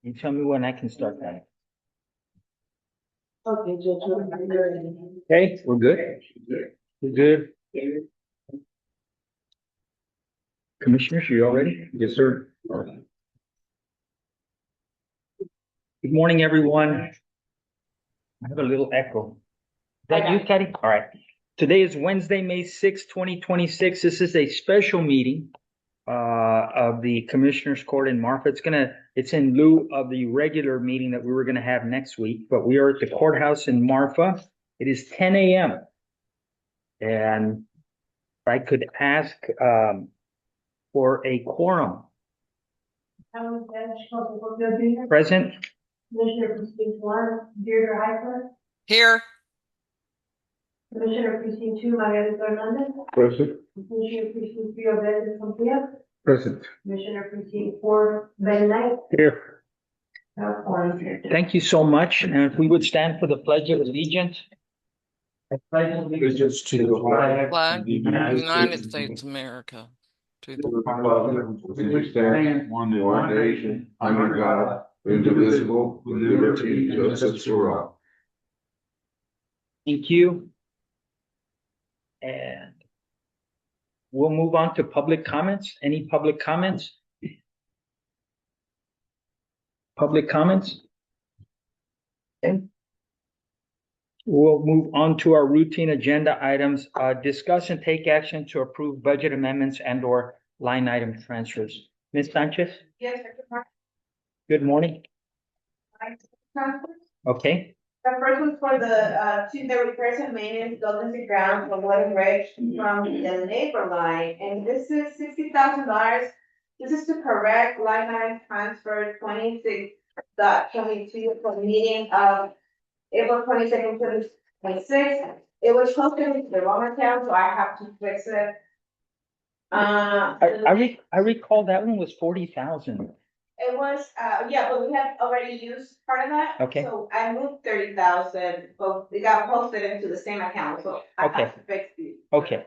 You tell me when I can start that. Okay, Judge, you're ready. Okay, we're good? We're good. Commissioners, you all ready? Yes, sir. Good morning, everyone. I have a little echo. Is that you, Patty? All right. Today is Wednesday, May 6th, 2026. This is a special meeting of the Commissioners Court in Marfa. It's in lieu of the regular meeting that we were gonna have next week, but we are at the courthouse in Marfa. It is 10 a.m. And if I could ask for a quorum. Present. Commissioner Precinct 1, Deirdre Heifler. Here. Commissioner Precinct 2, Maria Fernandez. Present. Commissioner Precinct 3, Obed Sophia. Present. Commissioner Precinct 4, Ben Knight. Here. Thank you so much. And if we would stand for the Pledge of Allegiance. I pledge Allegiance to the flag. Flag, of the United States of America. To To the the republic which stands one nation, under God, indivisible, with liberty and justice for all. Thank you. And we'll move on to public comments. Any public comments? Public comments? Okay. We'll move on to our routine agenda items. Discuss and take action to approve budget amendments and or line item transfers. Ms. Sanchez, Yes, Dr. Mark. good morning. Okay, The first one's for the repairs and maintenance buildings and grounds from Water Bridge from the neighbor line, and this is $60,000. This is to correct line item transfer 26.22 for the meeting of April 22nd, 2026. It was posted to the wrong account, so I have to fix it. I recall that one was 40,000. It was, yeah, but we had already used part of that. Okay. So I moved 30,000, but it got posted into the same account, so I Okay. have to fix it. Okay,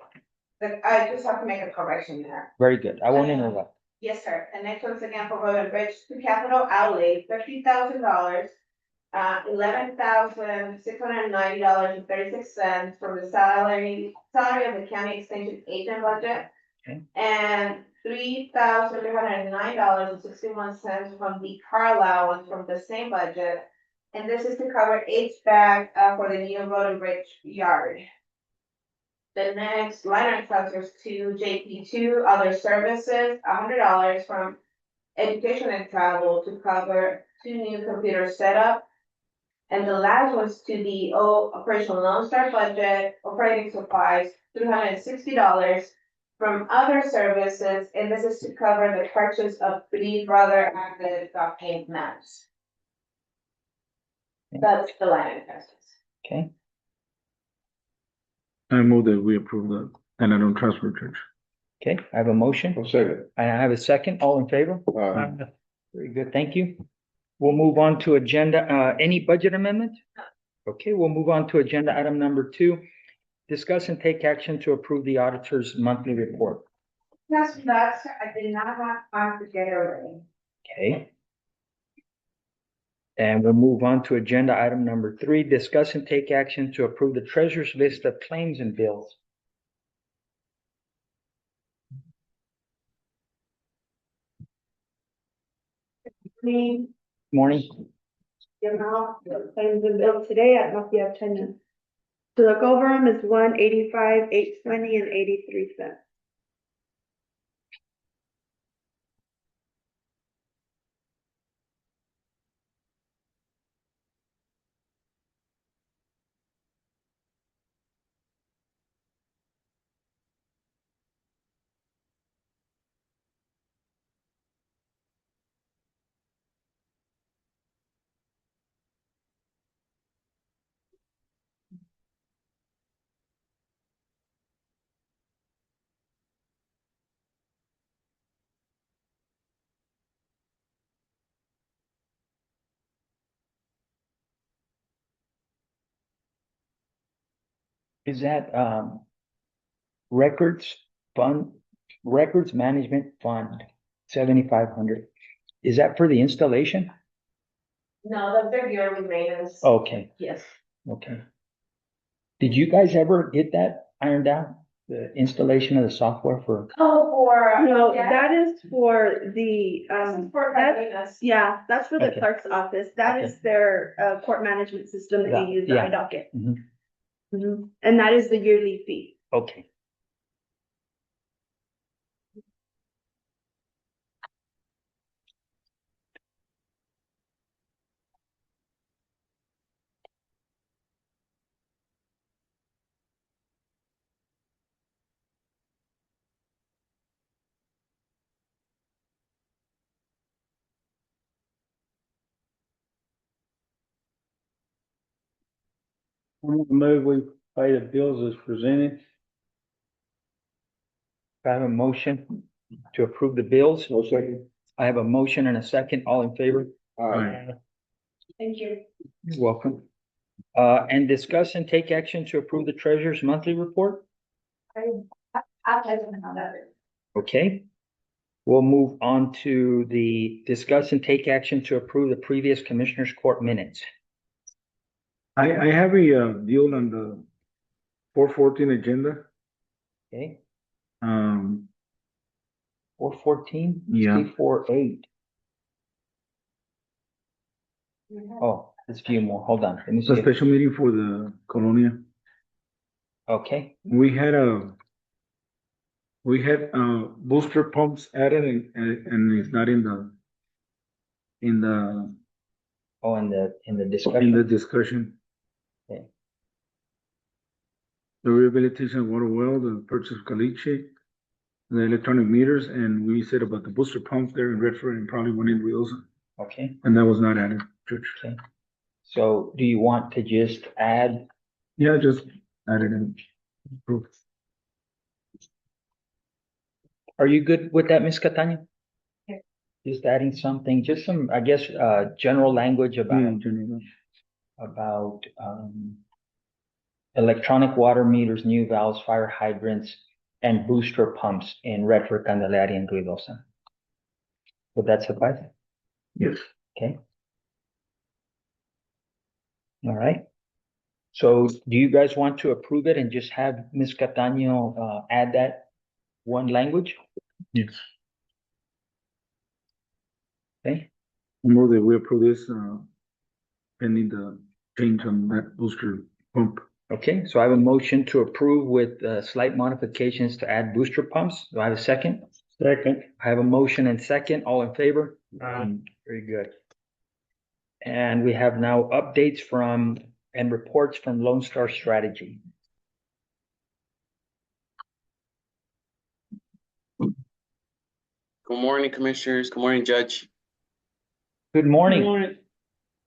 But I just have to make a correction there. very good. I won't interrupt. Yes, sir. And next one's again for road and bridge to capital outlay, $50,000. $11,690.36 from the salary of the county extension agent budget. Okay. And $3,309.61 from the car allowance from the same budget. And this is to cover HVAC for the new road and bridge yard. The next line item transfers to JP2 other services, $100 from education and travel to cover 2 new computer setup. And the last was to the operational Lone Star budget, operating supplies, $360 from other services, and this is to cover the purchase of 3 Brother active dog paint maps. That's the line item transfers. Okay, I move that we approve the line item transfer, Judge. okay, I have a motion. Second. And I have a second. All in favor? Very good, thank you. We'll move on to agenda, any budget amendment? Okay, we'll move on to agenda item number 2. Discuss and take action to approve the auditor's monthly report. That's, I did not have time to get it ready. Okay. And we'll move on to agenda item number 3. Discuss and take action to approve the treasurer's list of claims and bills. Morning. The amount that claims and bill today, I don't know if you have 10 minutes. To look over them is 185, 820 and 83 cents. Is that records management fund 7,500? Is that for the installation? No, they're yearly maintenance. Okay, Yes. okay. Did you guys ever get that ironed out? The installation of the software for, Oh, for. No, yeah, that is for the, this is for that's, Cardenas. yeah, that's for the Okay. clerk's office. That Okay. is their, court management system that Yeah, you use, the yeah. iDocket. Mhm. Mhm. And that is the yearly fee. okay. I'm gonna move, we pay the bills as presented. I have a motion to approve the bills. No second. I have a motion and a second. All in favor? Aye. Thank you. You're welcome. And discuss and take action to approve the treasurer's monthly report. I'll tell you how that is. Okay. We'll move on to the discuss and take action to approve the previous commissioners court minutes. I have a deal on the 414 agenda. Okay, Um, 414, Yeah. 448. Oh, there's a few more. Hold on. Let me it's a see. special meeting for the Colonia. Okay, We had booster pumps added and it's not in the oh, in the in the discussion. discussion. Okay. The rehabilitation of water well, the purchase of caliche, the electronic meters, and we said about the booster pumps there in Redford and probably one in Wheels, Okay, and that was not added, Judge. okay. So do you want to just add, Yeah, just added in. Proof. are you good with that, Ms. Catania? Yeah. Just adding something, just some, I guess, general language about, General. electronic water meters, new valves, fire hydrants, and booster pumps in Redford, Candelaria, and Ruidosa. Would that suffice? Yes. Okay. All right. So do you guys want to approve it and just have Ms. Catania, add that one language? Yes. Okay, More that we approve this, pending the change on that booster pump. okay, so I have a motion to approve with slight modifications to add booster pumps. Do I have a second? Second. I have a motion and second. All in favor? Very good. And we have now updates from and reports from Lone Star Strategy. Good morning, Commissioners. Good morning, Judge. Good morning.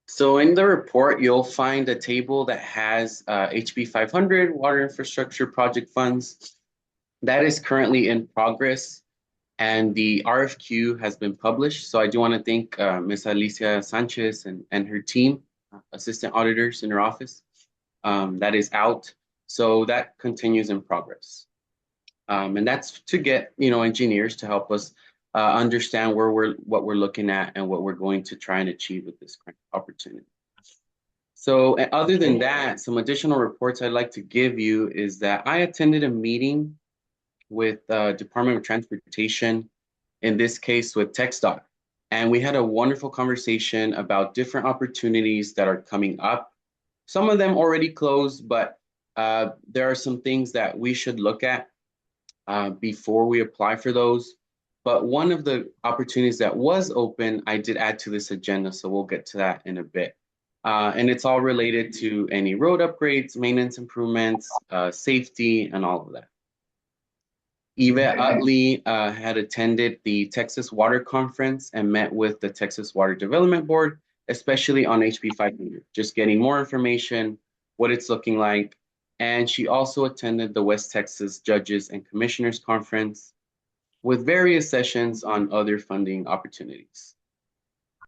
So in the report, you'll find a table that has HB 500 Water Infrastructure Project Funds. That is currently in progress, and the RFQ has been published. So I do want to thank Ms. Alicia Sanchez and her team, assistant auditors in her office. That is out. So that continues in progress. And that's to get, engineers to help us understand what we're looking at and what we're going to try and achieve with this grant opportunity. So other than that, some additional reports I'd like to give you is that I attended a meeting with Department of Transportation, in this case with TxDOT. And we had a wonderful conversation about different opportunities that are coming up. Some of them already closed, but there are some things that we should look at before we apply for those. But one of the opportunities that was open, I did add to this agenda, so we'll get to that in a bit. And it's all related to any road upgrades, maintenance improvements, safety, and all of that. Yvette Utley had attended the Texas Water Conference and met with the Texas Water Development Board, especially on HB 500, just getting more information, what it's looking like. And she also attended the West Texas Judges and Commissioners Conference with various sessions on other funding opportunities.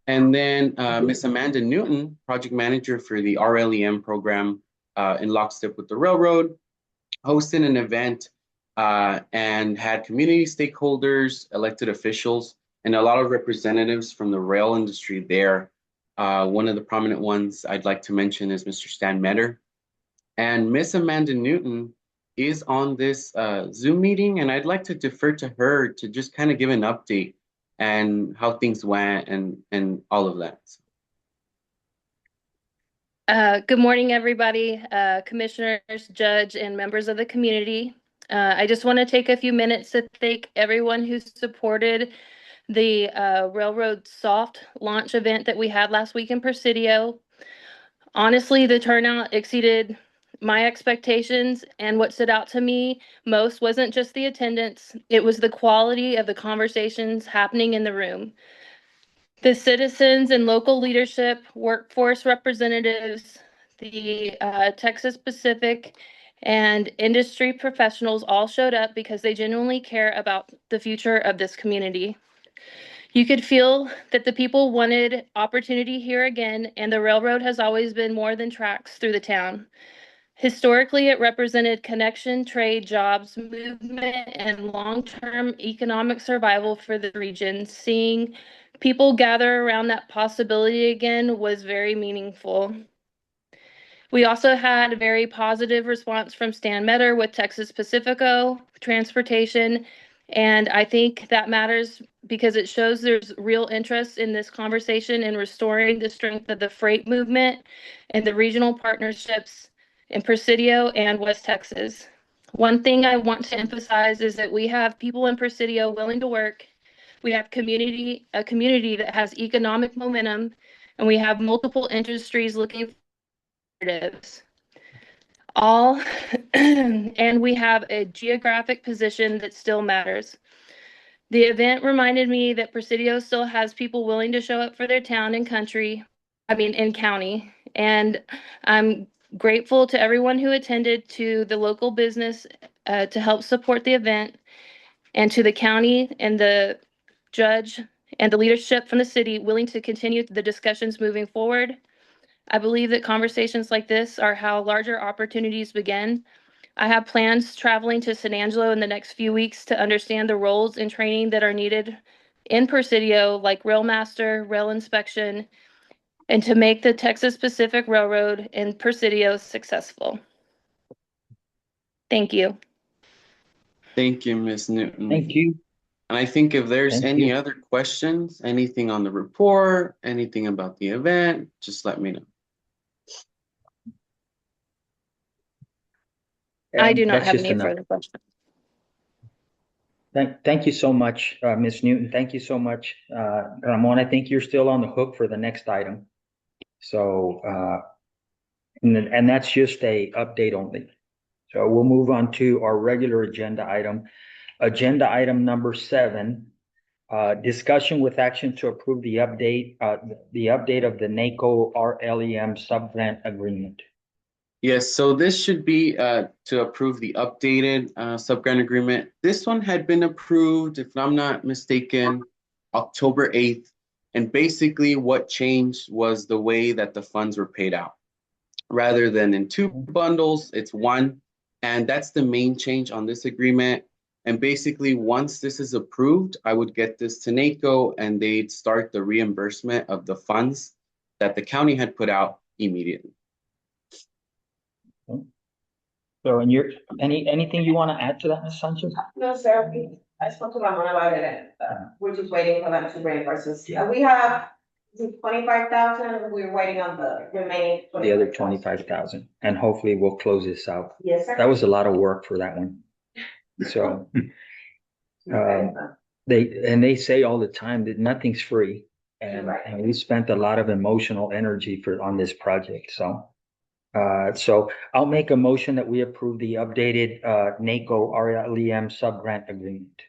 And then Miss Amanda Newton, project manager for the RLEM program in lockstep with the railroad, hosted an event and had community stakeholders, elected officials, and a lot of representatives from the rail industry there One of the prominent ones I'd like to mention is Mr. Stan Metter. And Miss Amanda Newton is on this Zoom meeting, and I'd like to defer to her to just kind of give an update and how things went and all of that. Good morning, everybody, commissioners, judge, and members of the community. I just want to take a few minutes to thank everyone who supported the Railroad Soft launch event that we had last week in Presidio. Honestly, the turnout exceeded my expectations, and what stood out to me most wasn't just the attendance, it was the quality of the conversations happening in the room. The citizens and local leadership, workforce representatives, the Texas Pacific, and industry professionals all showed up because they genuinely care about the future of this community. You could feel that the people wanted opportunity here again, and the railroad has always been more than tracks through the town. Historically, it represented connection, trade, jobs, movement, and long-term economic survival for the region. Seeing people gather around that possibility again was very meaningful. We also had a very positive response from Stan Metter with Texas Pacifico Transportation, and I think that matters because it shows there's real interest in this conversation in restoring the strength of the freight movement and the regional partnerships in Presidio and West Texas. One thing I want to emphasize is that we have people in Presidio willing to work. We have a community that has economic momentum, and we have multiple industries looking for alternatives. All, and we have a geographic position that still matters. The event reminded me that Presidio still has people willing to show up for their town and county, and I'm grateful to everyone who attended, to the local business to help support the event, and to the county and the judge and the leadership from the city willing to continue the discussions moving forward. I believe that conversations like this are how larger opportunities begin. I have plans traveling to San Angelo in the next few weeks to understand the roles and training that are needed in Presidio, like rail master, rail inspection, and to make the Texas Pacific Railroad in Presidio successful. Thank you. Thank you, Ms. Newton. Thank you. And I think if there's Thank any you. other questions, anything on the report, anything about the event, just let me know. I And do not that's have just any enough. further questions. Thank you so much, Ms. Newton. Thank you so much, Ramon. I think you're still on the hook for the next item. So, and that's just a update only. So we'll move on to our regular agenda item. Agenda item number 7, discussion with action to approve the update of the NACO RLEM subgrant agreement. Yes, so this should be to approve the updated subgrant agreement. This one had been approved, if I'm not mistaken, October 8th. And basically what changed was the way that the funds were paid out. Rather than in 2 bundles, it's 1. And that's the main change on this agreement. And basically, once this is approved, I would get this to NACO and they'd start the reimbursement of the funds that the county had put out immediately. So, and anything you want to add to that, Ms. Sanchez? No, sir, I spoke to Ramon about it, and we're just waiting for them to reimburse us. We have 25,000, we're waiting on the remaining. The other 25,000, and hopefully we'll close this out. Yes, sir. That was a lot of work for that one. So, they say all the time that nothing's free, and we spent a lot of emotional energy on this project. So, so I'll make a motion that we approve the updated NACO RLEM subgrant agreement.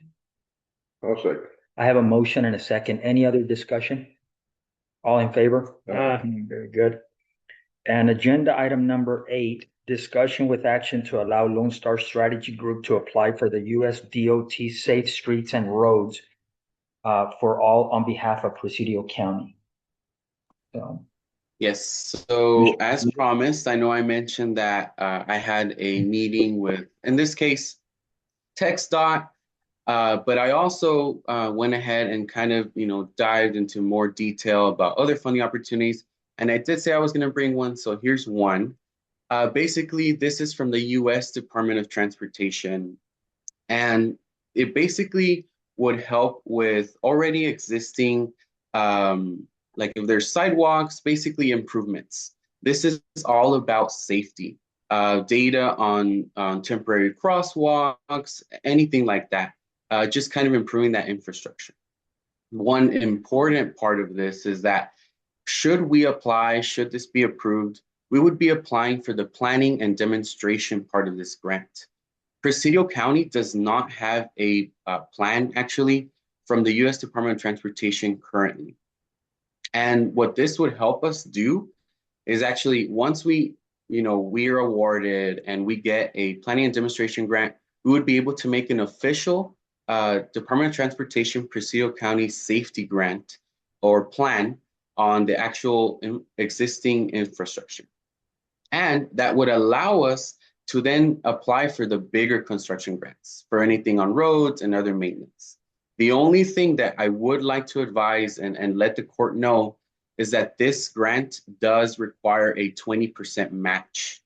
I'll second. I have a motion and a second. Any other discussion? All in favor? Very good. And agenda item number 8, discussion with action to allow Lone Star Strategy Group to apply for the US DOT Safe Streets and Roads for all on behalf of Presidio County. So. Yes, so as promised, I know I mentioned that I had a meeting with, in this case, TxDOT But I also went ahead and kind of, dived into more detail about other funding opportunities. And I did say I was going to bring one, so here's one. Basically, this is from the U.S. Department of Transportation, and it basically would help with already existing, like if there's sidewalks, basically improvements. This is all about safety, data on temporary crosswalks, anything like that, just kind of improving that infrastructure. One important part of this is that should we apply, should this be approved, we would be applying for the planning and demonstration part of this grant. Presidio County does not have a plan actually from the U.S. Department of Transportation currently. And what this would help us do is actually once we are awarded and we get a planning and demonstration grant, we would be able to make an official Department of Transportation Presidio County safety grant or plan on the actual existing infrastructure. And that would allow us to then apply for the bigger construction grants for anything on roads and other maintenance. The only thing that I would like to advise and let the court know is that this grant does require a 20% match,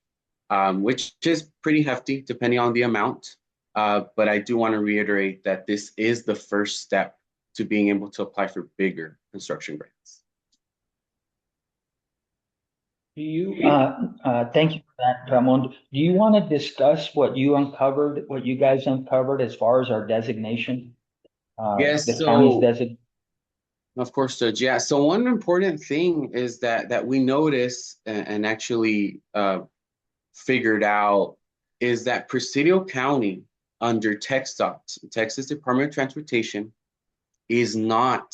which is pretty hefty depending on the amount. But I do want to reiterate that this is the first step to being able to apply for bigger construction grants. Do you, thank you for that, Ramon. Do you want to discuss what you guys uncovered as far as our designation? Yes, The county's designation. Of course, Judge. Yeah. So one important thing is that we noticed and actually figured out is that Presidio County under TxDOT, Texas Department of Transportation, is not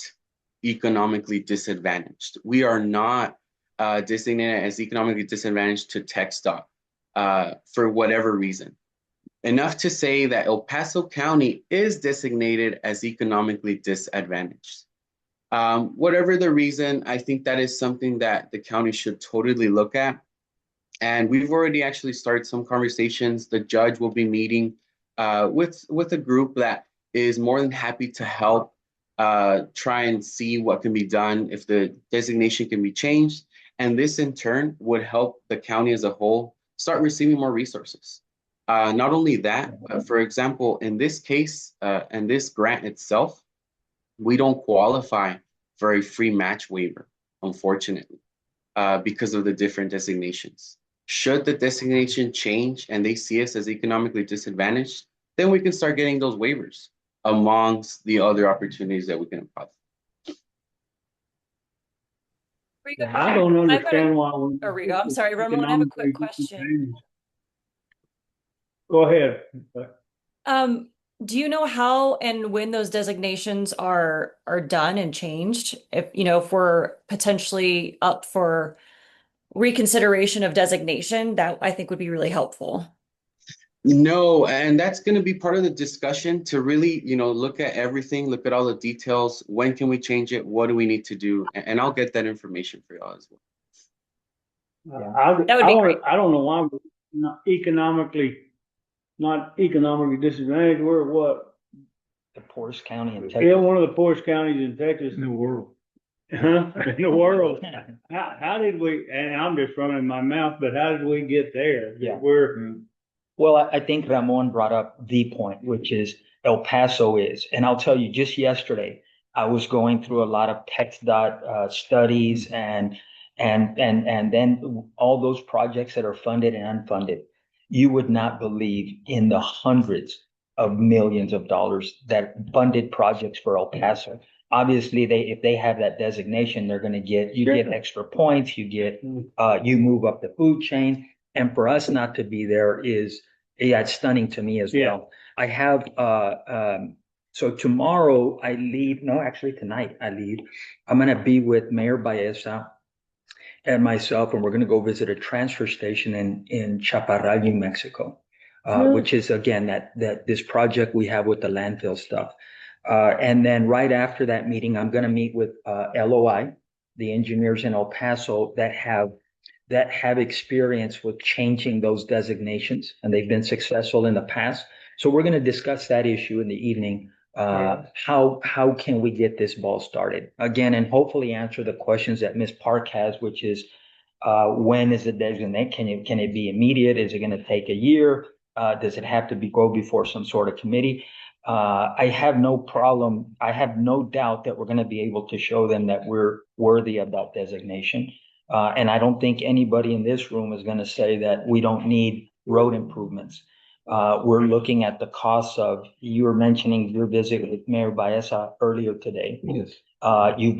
economically disadvantaged. We are not designated as economically disadvantaged to TxDOT for whatever reason. Enough to say that El Paso County is designated as economically disadvantaged. Whatever the reason, I think that is something that the county should totally look at. And we've already actually started some conversations. The judge will be meeting with a group that is more than happy to help try and see what can be done if the designation can be changed. And this in turn would help the county as a whole start receiving more resources. Not only that, for example, in this case, and this grant itself, we don't qualify for a free match waiver, unfortunately, because of the different designations. Should the designation change and they see us as economically disadvantaged, then we can start getting those waivers amongst the other opportunities that we can apply. I don't understand why. Rigo, I'm sorry, Ramon, I have a quick question. Go ahead. Do you know how and when those designations are done and changed? If we're potentially up for reconsideration of designation, that I think would be really helpful. No, and that's going to be part of the discussion to really, look at everything, look at all the details. When can we change it? What do we need to do? And I'll get that information for y'all as well. That would be great. I don't know why we're not economically disadvantaged. We're what? The poorest county in Texas. Yeah, one of the poorest counties in Texas. In the world. In the world. How did we, and I'm just running my mouth, but how did we get there? Yeah. Well, I think Ramon brought up the point, which is El Paso is, and I'll tell you, just yesterday, I was going through a lot of TxDOT studies and then all those projects that are funded and unfunded. You would not believe in the hundreds of millions of dollars that funded projects for El Paso. Obviously, if they have that designation, they're going to get extra points. You move up the food chain. And for us not to be there it's stunning to me as well. I have, so tomorrow I leave, no, actually tonight I leave. I'm going to be with Mayor Baeza and myself, and we're going to go visit a transfer station in Chaparral, New Mexico, which is, again, this project we have with the landfill stuff. And then right after that meeting, I'm going to meet with LOI, the engineers in El Paso that have experience with changing those designations, and they've been successful in the past. So we're gonna discuss that issue in the evening. How can we get this ball started? Again, and hopefully answer the questions that Ms. Park has, which is, when is it designate? Can it be immediate? Is it gonna take a year? Does it have to go before some sort of committee? I have no problem. I have no doubt that we're gonna be able to show them that we're worthy of that designation. And I don't think anybody in this room is gonna say that we don't need road improvements. We're looking at the costs of, you were mentioning your visit with Mayor Baeza earlier today. Yes. You've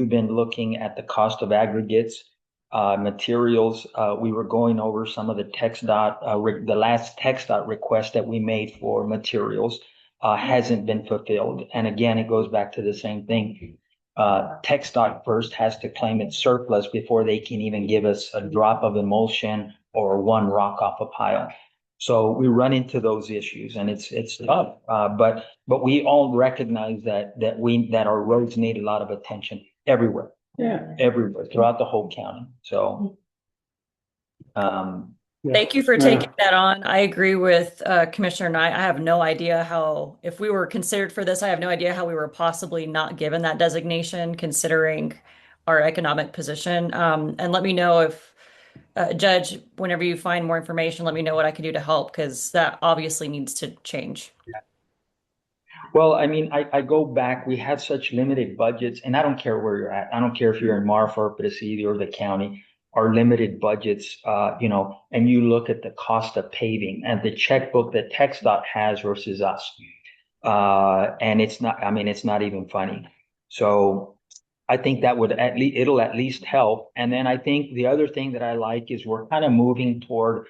been looking at the cost of aggregates, materials. We were going over some of the the last TxDOT request that we made for materials, hasn't been fulfilled. And again, it goes back to the same thing. TxDOT first has to claim its surplus before they can even give us a drop of emulsion or one rock off a pile. So we run into those issues and it's tough. But we all recognize that our roads need a lot of attention everywhere. Yeah. Everywhere throughout the whole county. So Thank you for taking that on. I agree with Commissioner Knight. I have no idea how, if we were considered for this, I have no idea how we were possibly not given that designation considering our economic position. And let me know if, Judge, whenever you find more information, let me know what I can do to help because that obviously needs to change. well, I mean, I go back, we have such limited budgets, and I don't care where you're at. I don't care if you're in Marfa or Presidio or the county, our limited budgets, and you look at the cost of paving and the checkbook that TxDOT has versus us. And it's not even funny. So I think that would it'll at least help. And then I think the other thing that I like is we're kind of moving toward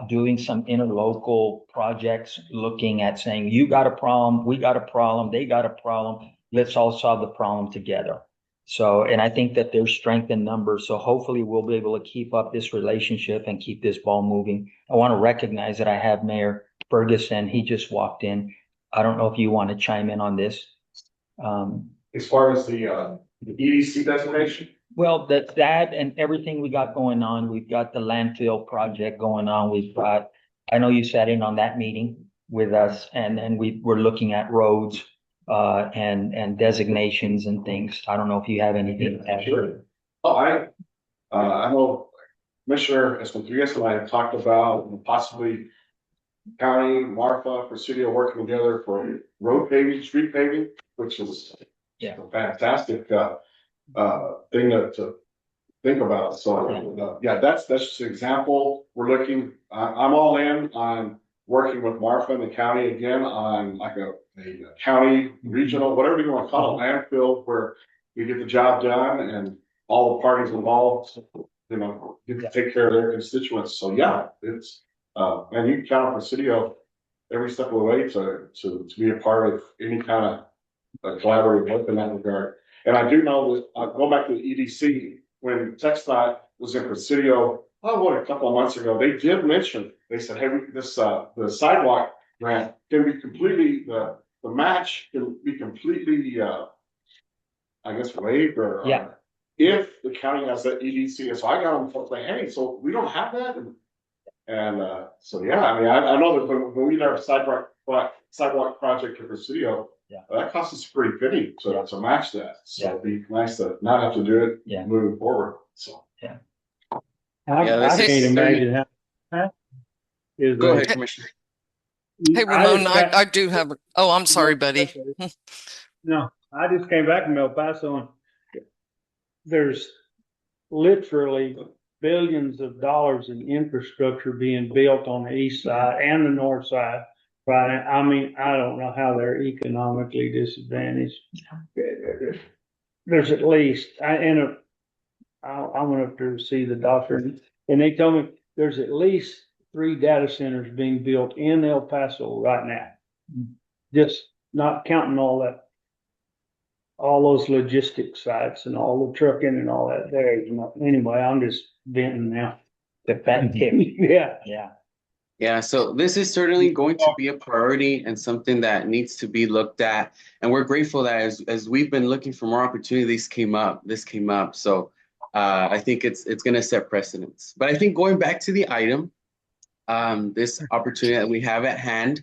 doing some interlocal projects, looking at saying, you got a problem, we got a problem, they got a problem, let's all solve the problem together. So, and I think that there's strength in numbers. So hopefully we'll be able to keep up this relationship and keep this ball moving. I want to recognize that I have Mayor Ferguson. He just walked in. I don't know if you want to chime in on this. As far as the EDC designation? Well, that and everything we got going on. We've got the landfill project going on. I know you sat in on that meeting with us and we're looking at roads, and designations and things. I don't know if you have anything to add. Sure. Oh, I know Commissioner Escondrillas and I have talked about possibly county, Marfa, Presidio working together for road paving, street paving, which is a fantastic thing to think about. So that's just an example. We're looking. I'm all in on working with Marfa and the county again on like a county, regional, whatever you want to call it, landfill, where we get the job done and all the parties involved, get to take care of their constituents. So yeah, it's and you can count on Presidio every step of the way to be a part of any kind of collaborative work in that regard. And I do know that go back to the EDC when TxDOT was in Presidio, a couple of months ago, they did mention, they said, hey, this the sidewalk grant can be completely the match can be completely I guess waived or if the county has that EDC. So I got them to say, hey, so we don't have that, and so yeah, I mean I know that when we did our sidewalk project in Presidio, that cost us a pretty penny to match that. So it'd be nice to not have to do it moving forward. So I can't imagine how. Go ahead, Commissioner. Hey, Ramon, I do have, oh, I'm sorry, buddy. No, I just came back from El Paso and there's literally billions of dollars in infrastructure being built on the east side and the north side. Right. I mean, I don't know how they're economically disadvantaged. There's at least, I went up there to see the doctor and they told me there's at least 3 data centers being built in El Paso right now. Just not counting all those logistics sites and all the trucking and all that there. Anyway, I'm just venting now. The fat tip. Yeah, so this is certainly going to be a priority and something that needs to be looked at. And we're grateful that as we've been looking for more opportunities, this came up. So I think it's going to set precedents. But I think going back to the item, this opportunity that we have at hand,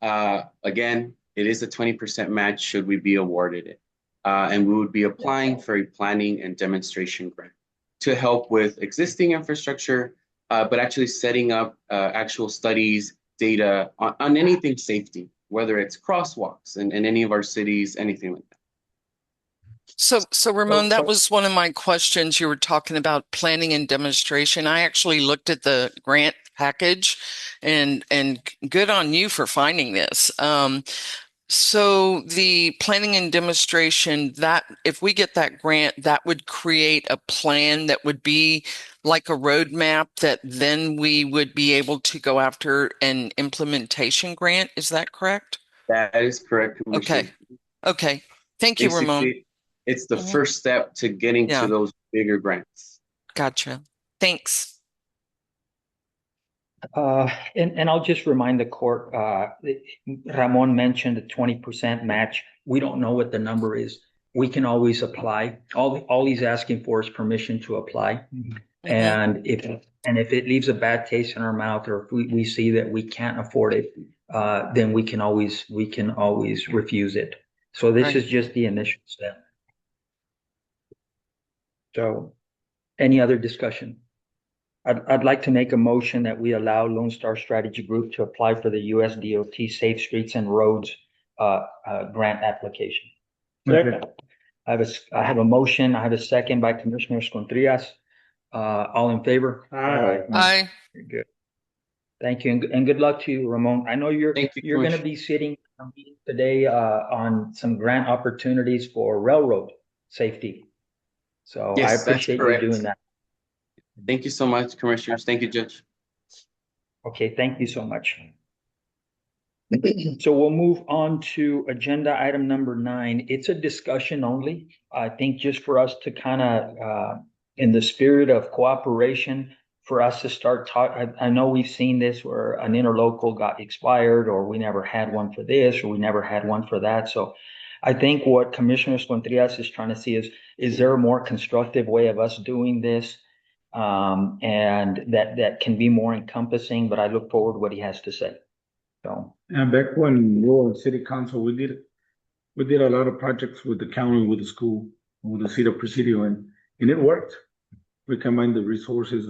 Again, it is a 20% match should we be awarded it. And we would be applying for a planning and demonstration grant to help with existing infrastructure, but actually setting up actual studies, data on anything safety, whether it's crosswalks in any of our cities, anything like that. So Ramon, that was one of my questions. You were talking about planning and demonstration. I actually looked at the grant package and good on you for finding this. So the planning and demonstration, that if we get that grant, that would create a plan that would be like a roadmap that then we would be able to go after an implementation grant. Is that correct? That is correct, Commissioner. Okay. Thank you, Ramon. Basically, it's the first step to getting to those bigger grants. Gotcha. Thanks. And I'll just remind the court, Ramon mentioned the 20% match. We don't know what the number is. We can always apply. All he's asking for is permission to apply. And if it leaves a bad taste in our mouth, or if we see that we can't afford it, then we can always refuse it. So this is just the initial step. So any other discussion? I'd like to make a motion that we allow Lone Star Strategy Group to apply for the US DOT Safe Streets and Roads grant application. Second. I have a motion. I have a second by Commissioner Escondrias. All in favor? Aye. Good. Thank you, and good luck to you, Ramon. I know you're going to be sitting today on some grant opportunities for railroad safety. So I appreciate you doing that. Thank you so much, Commissioners. Thank you, Judge. Okay, thank you so much. So we'll move on to agenda item number 9. It's a discussion only. I think just for us to kind of, in the spirit of cooperation, for us to start talking. I know we've seen this where an interlocal got expired, or we never had one for this, or we never had one for that. So I think what Commissioner Escondrias is trying to see is there a more constructive way of us doing this? And that can be more encompassing, but I look forward to what he has to say. So. And back when we were in city council, we did a lot of projects with the county, with the school, with the city of Presidio, and it worked. We combined the resources,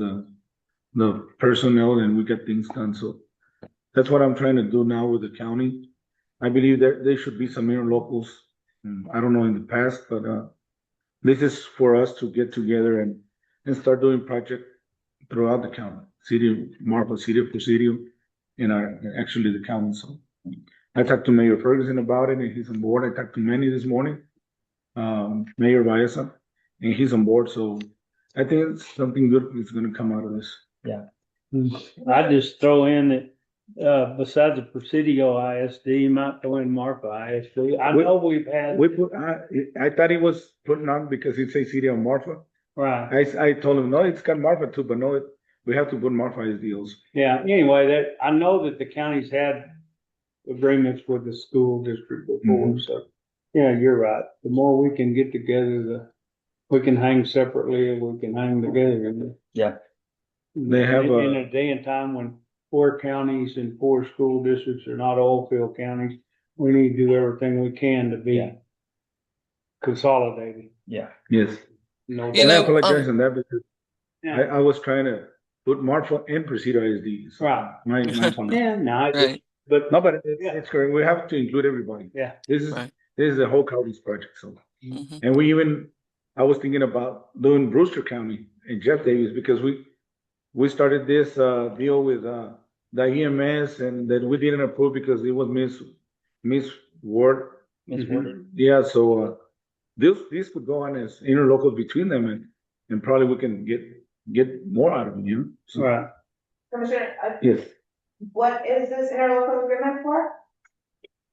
the personnel, and we got things done. So that's what I'm trying to do now with the county. I believe there should be some interlocals. I don't know in the past, but this is for us to get together and start doing projects throughout the county, city of Marfa, city of Presidio, and actually the county. So I talked to Mayor Ferguson about it, and he's on board. I talked to Manny this morning, Mayor Baeza, and he's on board. So I think something good is going to come out of this. Yeah. I just throw in that besides the Presidio ISD, you might throw in Marfa ISD. I know we've had. I thought he was putting on because he says city of Marfa. Right. I told him, no, it's got Marfa too, but no, we have to put Marfa ISD also. Yeah, anyway, I know that the county's had agreements with the school district before, so, yeah, you're right. The more we can get together, we can hang separately and we can hang together. Yeah. They have in a day and time when 4 counties and 4 school districts are not oil field counties, we need to do everything we can to be consolidated. Yeah. Yes. No, and I apologize on that because yeah. I was trying to put Marfa and Presidio ISD. So right. My fault. Yeah, no, right. But it's correct. We have to include everybody. Yeah. This is the whole county's project. So, and I was thinking about doing Brewster County and Jeff Davis because we started this deal with the EMS, and then we didn't approve because it was misworded. Yeah, so this could go on as interlocal between them, and probably we can get more out of them, you know? So, right. Commissioner, yes. What is this interlocal agreement for?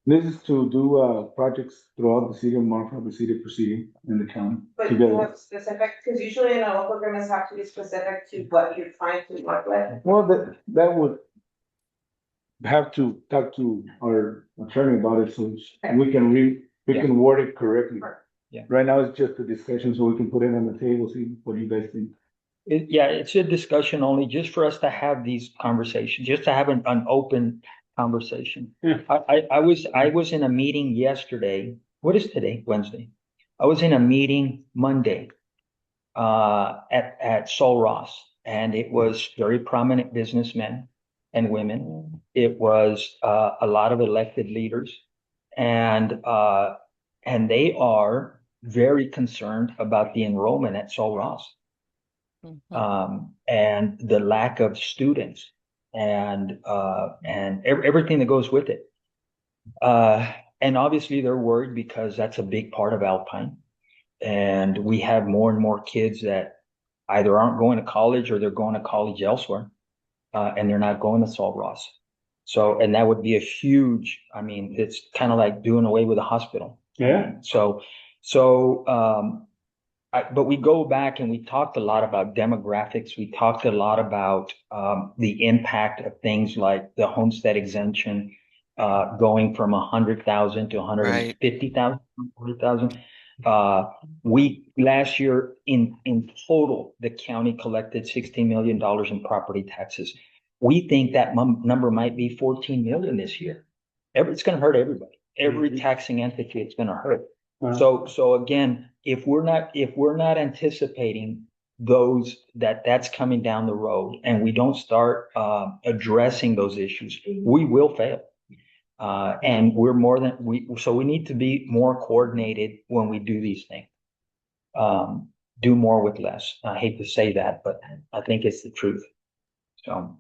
This is to do projects throughout the city of Marfa, the city of Presidio, and the county But together. what specific, because usually interlocal agreements have to be specific to what you're trying to work with. Well, that would have to talk to our attorney about it, so we can word it correctly. Yeah. Right now, it's just a discussion, so we can put it on the table, see what you guys think. It's a discussion only, just for us to have these conversations, just to have an open conversation. Yeah. I was in a meeting yesterday. What is today? Wednesday. I was in a meeting Monday at Sol Ross, and it was very prominent businessmen and women. It was a lot of elected leaders, and they are very concerned about the enrollment at Sol Ross, and the lack of students, and everything that goes with it. And obviously they're worried because that's a big part of Alpine. And we have more and more kids that either aren't going to college or they're going to college elsewhere, and they're not going to Sol Ross. So, and that would be a huge, I mean, it's kind of like doing away with a hospital. Yeah. But we go back and we talked a lot about demographics. We talked a lot about the impact of things like the homestead exemption, going from 100,000 to 150,000, 140,000. We last year in total, the county collected $16 million in property taxes. We think that number might be 14 million this year. It's going to hurt everybody. Every taxing entity, it's going to hurt. Wow. So again, if we're not anticipating that's coming down the road, and we don't start addressing those issues, we will fail. And so we need to be more coordinated when we do these things. Do more with less. I hate to say that, but I think it's the truth. So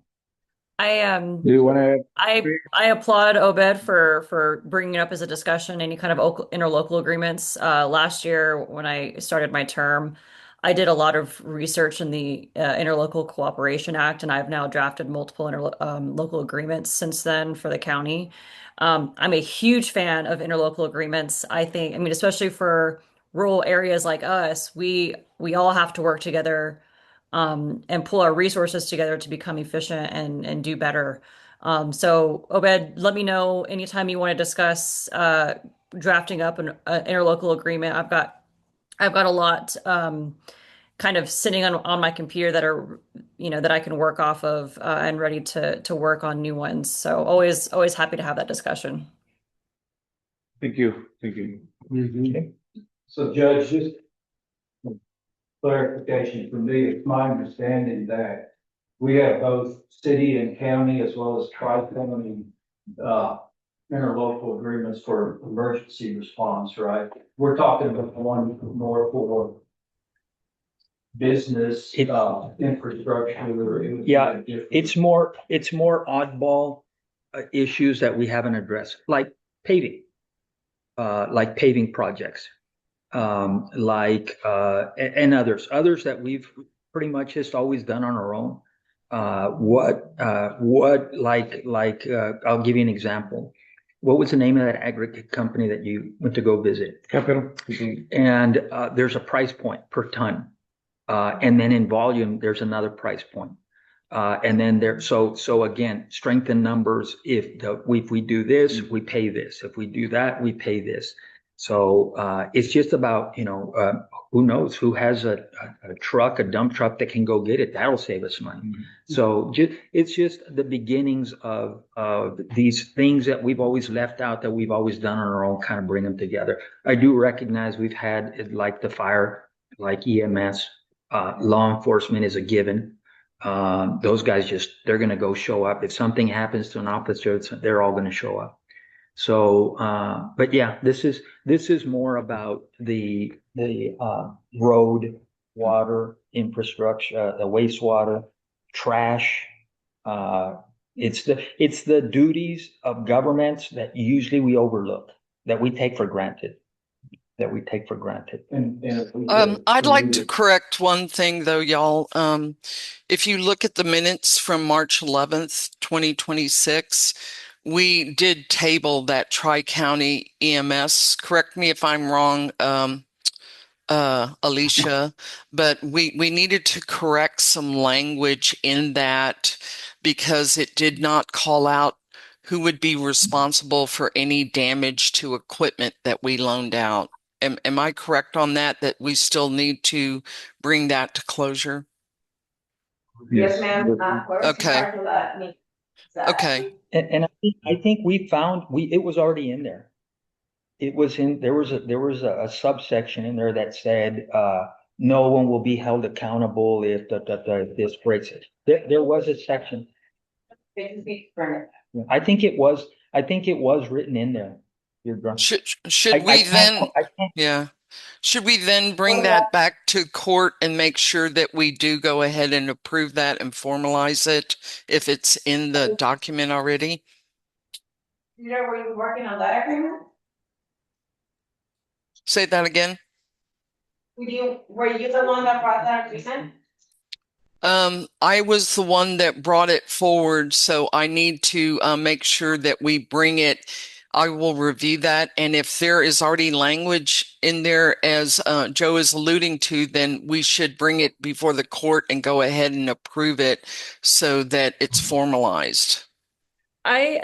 Do you want to? I applaud Obed for bringing it up as a discussion, any kind of interlocal agreements. Last year when I started my term, I did a lot of research in the Interlocal Cooperation Act, and I've now drafted multiple local agreements since then for the county. I'm a huge fan of interlocal agreements. I mean, especially for rural areas like us, we all have to work together and pull our resources together to become efficient and do better. So Obed, let me know anytime you want to discuss drafting up an interlocal agreement. I've got a lot kind of sitting on my computer that are, that I can work off of and ready to work on new ones. So always happy to have that discussion. Thank you. Thank you. okay. So Judge, just clarification for me, it's my understanding that we have both city and county as well as tri-county interlocal agreements for emergency response, right? We're talking about one more for business infrastructure. Yeah, it's more oddball issues that we haven't addressed, like paving projects, and others that we've pretty much just always done on our own. I'll give you an example. What was the name of that aggregate company that you went to go visit? Capital. And there's a price point per ton. And then in volume, there's another price point. And then so again, strength in numbers. If we do this, we pay this. If we do that, we pay this. So it's just about, who knows who has a truck, a dump truck that can go get it. That'll save us money. Mm-hmm. So it's just the beginnings of these things that we've always left out, that we've always done on our own, kind of bring them together. I do recognize we've had like the fire, like EMS, law enforcement is a given. Those guys they're going to go show up. If something happens to an officer, they're all going to show up. So, but yeah, this is more about the road, water, infrastructure, the wastewater, trash. It's the duties of governments that usually we overlook, that we take for granted. I'd like to correct one thing though, y'all. If you look at the minutes from March 11th, 2026, we did table that Tri-County EMS. Correct me if I'm wrong, Alicia, but we needed to correct some language in that because it did not call out who would be responsible for any damage to equipment that we loaned out. Am I correct on that we still need to bring that to closure? Yes, ma'am. Okay. side. Okay, And I think we found, it was already in there. It was there was a subsection in there that said, no one will be held accountable if this breaks it. There was a section. They just need to bring it back. I think it was written in there. You're drunk. should we then, I can't, yeah. Should we then bring that back to court and make sure that we do go ahead and approve that and formalize it if it's in the document already? Peter, were you working on that agreement? Say that again. Were you the one that brought that agreement? I was the one that brought it forward, so I need to make sure that we bring it. I will review that, and if there is already language in there, as Joe is alluding to, then we should bring it before the court and go ahead and approve it so that it's formalized. I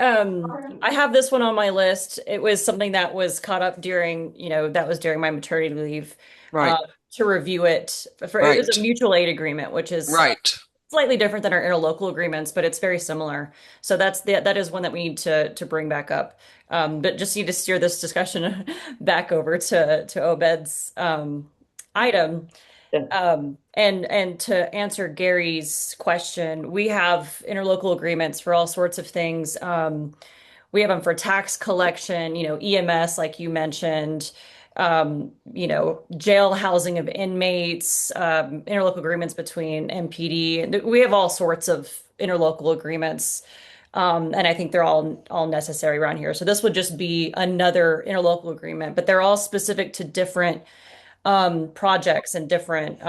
have this one on my list. It was something that was caught up during, that was during my maternity leave. Right. To review it. It was a mutual aid agreement, which is right. Slightly different than our interlocal agreements, but it's very similar. So that is one that we need to bring back up. But just need to steer this discussion back over to Obed's item. And to answer Gary's question, we have interlocal agreements for all sorts of things. We have them for tax collection, EMS, like you mentioned, jail housing of inmates, interlocal agreements between MPD. We have all sorts of interlocal agreements. And I think they're all necessary around here. So this would just be another interlocal agreement, but they're all specific to different projects and different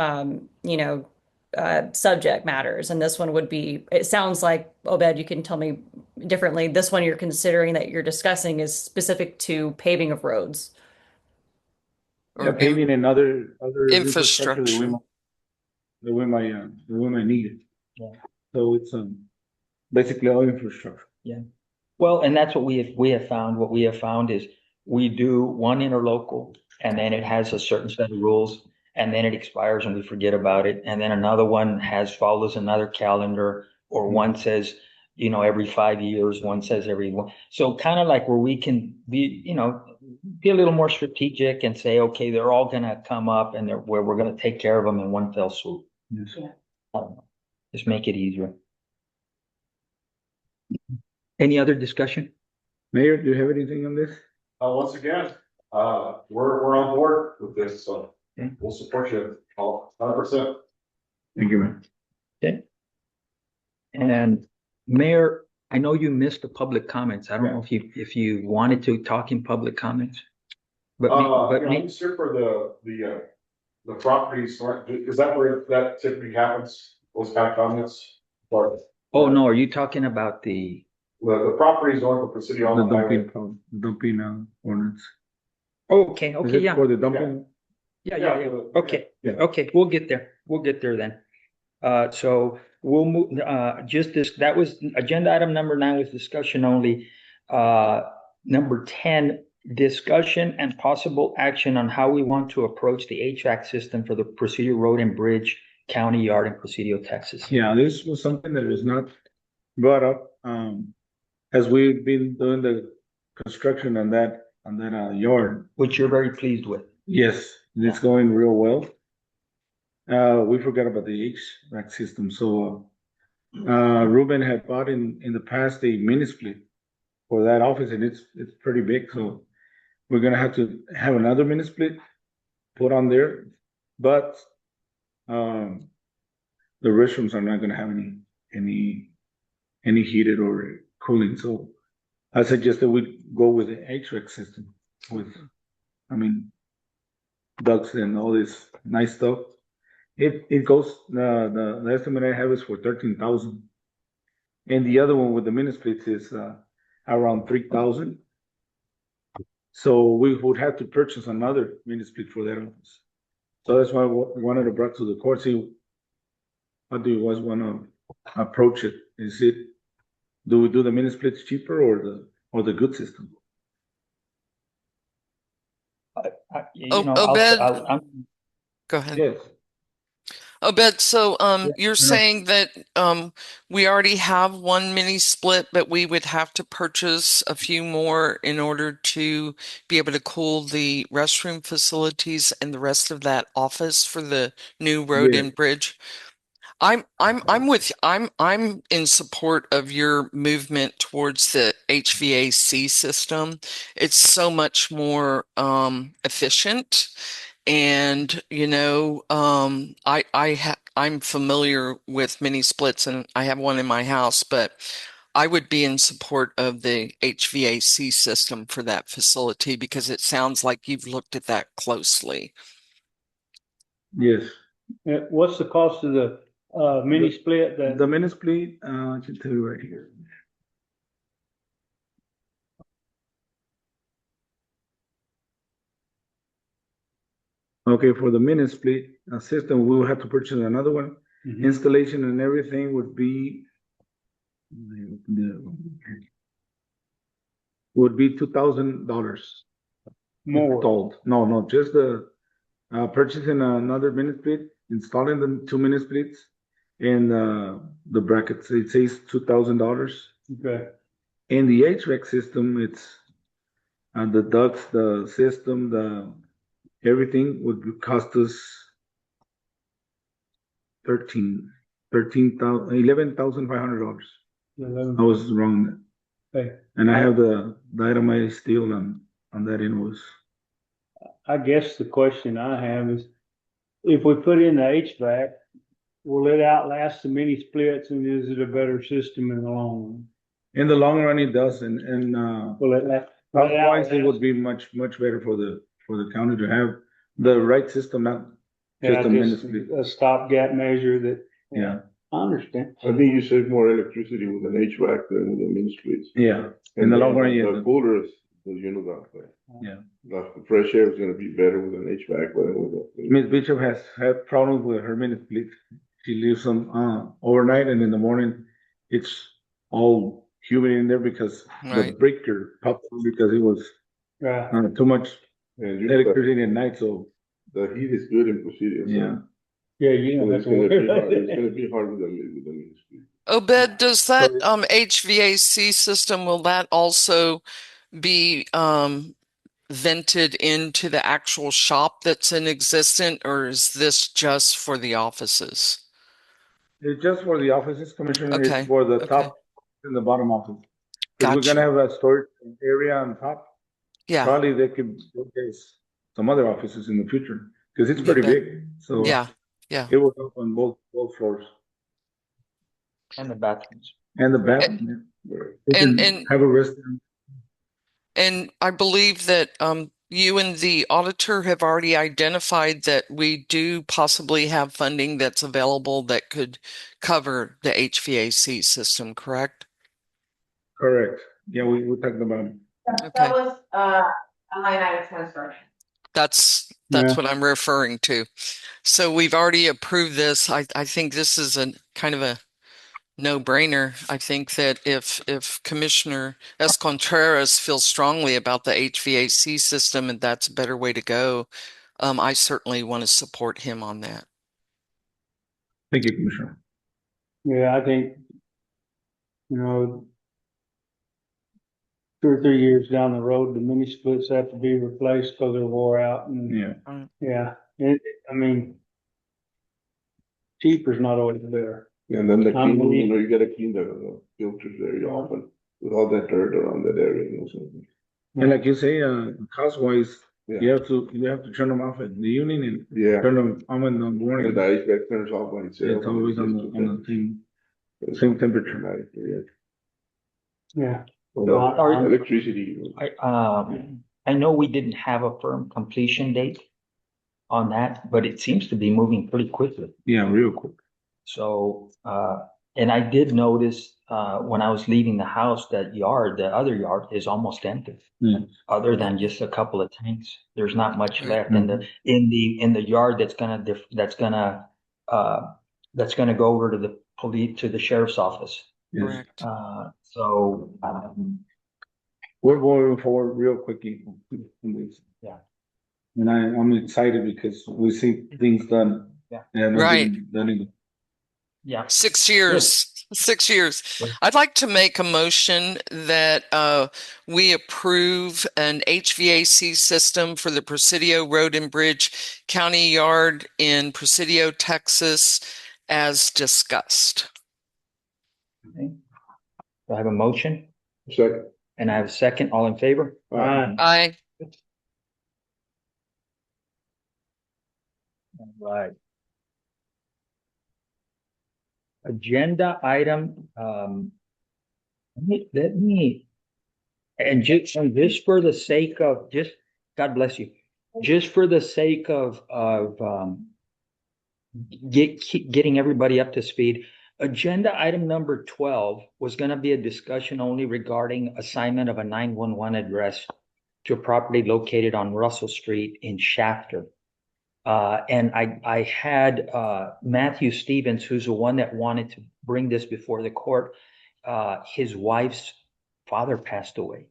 subject matters. And this one would be, it sounds like, Obed, you can tell me differently. This one you're considering that you're discussing is specific to paving of roads. Yeah, paving and other infrastructure that we might need. Yeah. So it's basically all infrastructure. Yeah. Well, and that's what we have found. What we have found is we do one interlocal, and then it has a certain set of rules, and then it expires and we forget about it. And then another one follows another calendar, or one says, every 5 years, one says every one. So kind of like where we can be a little more strategic and say, okay, they're all going to come up and where we're going to take care of them in one fell swoop. Yes. I don't know. Just make it easier. Any other discussion? Mayor, do you have anything on this? Once again, we're on board with this, so Okay. we'll support you all 100%. Thank you, man. Okay. And Mayor, I know you missed the public comments. I don't know if you wanted to talk in public comments. I'm sure for the properties, is that where that typically happens? Those kind of comments? Or oh, no, are you talking about the properties north of the city on the highway? dumping ordinance. oh, okay, Is okay, it yeah. for the dumping? Yeah. Okay, Yeah. okay, we'll get there. We'll get there then. So we'll move, that was agenda item number 9 was discussion only. Number 10, discussion and possible action on how we want to approach the HVAC system for the Presidio Road and Bridge County Yard in Presidio, Texas. Yeah, this was something that was not brought up, as we've been doing the construction on that yard. Which you're very pleased with. Yes, it's going real well. We forgot about the HVAC system, so Ruben had bought in the past a mini split for that office, and it's pretty big, so we're gonna have to have another mini split put on there, but the restrooms are not gonna have any heated or cooling, so I suggest that we go with the HVAC system with, ducts and all this nice stuff. It goes, the estimate I have is for 13,000. And the other one with the mini splits is around 3,000. So we would have to purchase another mini split for that office. So that's why I wanted to bring to the court, see how do you guys want to approach it? Do we do the mini splits cheaper or the good system? Obed, go ahead. Yes. Obed, so you're Commissioner. saying that we already have one mini split, but we would have to purchase a few more in order to be able to cool the restroom facilities and the rest of that office for the new road Yes. and bridge. I'm in support of your movement towards the HVAC system. It's so much more efficient. And I'm familiar with mini splits and I have one in my house, but I would be in support of the HVAC system for that facility because it sounds like you've looked at that closely. Yes. What's the cost of the mini split The that, mini split, I can tell you right here. Okay, for the mini split system, we will have to purchase another one. Mhm. Installation and everything would be $2,000 more? installed. No, just the purchasing another mini split, installing the two mini splits, and the brackets. It says $2,000. Okay. In the HVAC system, it's the ducts, the system, everything would cost us 11,500. I was wrong. Okay. And I have the itemized still on that invoice. I guess the question I have is, if we put in the HVAC, will it outlast the mini splits and is it a better system in the long run? In the long run, it does, and Will it last? cost-wise, it would be much better for the county to have the right system, not just a mini split. A stopgap measure that. Yeah. I understand. I think you save more electricity with an HVAC than with a mini splits. Yeah, in the long run, yeah. The coolers, Yeah. the fresh air is gonna be better with an HVAC than with a. Miss Bishop has had problems with her mini split. She leaves them overnight, and in the morning, it's all humid in there because the Right. breaker popped on because it was Right. too much And you know, electricity at night. So the heat is good in Presidio. so yeah, You So know, it's gonna be hard, it's gonna be hard with the mini split. Obed, does that HVAC system, will that also be vented into the actual shop that's in existence, or is this just for the offices? it's just for the offices, Commissioner. Okay, It's for the okay. top and the bottom office. Because we're Gotcha. gonna have a storage area on top. Yeah, Probably they could showcase some other offices in the future because it's You pretty bet. big. So yeah, yeah. it will help on both floors And the bathrooms. and the bathroom. They And- can and- have a restroom. And I believe that you and the auditor have already identified that we do possibly have funding that's available that could cover the HVAC system, correct? Correct. Yeah, we talked about it. Okay. That was, a line item transfer. That's Yeah. what I'm referring to. So we've already approved this. I think this is a kind of a no-brainer. I think that if Commissioner Escontreras feels strongly about the HVAC system and that's a better way to go, I certainly want to support him on that. Thank you, Commissioner. Yeah, I think, 2 or 3 years down the road, the mini splits have to be replaced because they're wore out and, Yeah. yeah, cheaper's not always better. And then the I'm cleaning, believe- you gotta clean the filters very often with all that dirt around that area. So. And like you say, cost-wise, Yeah. you have to turn them off at the evening and Yeah, turn them on in the and morning. the HVAC turns off by itself. It's always on the same temperature. Yeah. Well, electricity. I know we didn't have a firm completion date on that, but it seems to be moving pretty quickly. Yeah, real quick. So, and I did notice, when I was leaving the house, that the other yard is almost empty. Yeah. Other than just a couple of tanks, there's not much Right. left in the yard that's gonna go over to the police, to the sheriff's office. Yes. Correct. So, We're moving forward real quickly. Yeah. And I'm excited because we see things done Yeah. And Right. Yeah. 6 years. 6 years. I'd like to make a motion that we approve an HVAC system for the Presidio Road and Bridge County Yard in Presidio, Texas, as discussed. Okay. Do I have a motion? Second. And I have a second. All in favor? Aye. All right. Agenda item, let me, and just for the sake of, God bless you. Just for the sake of, getting everybody up to speed. Agenda item number 12 was gonna be a discussion only regarding assignment of a 911 address to a property located on Russell Street in Shafter. And I had Matthew Stevens, who's the one that wanted to bring this before the court. His wife's father passed away.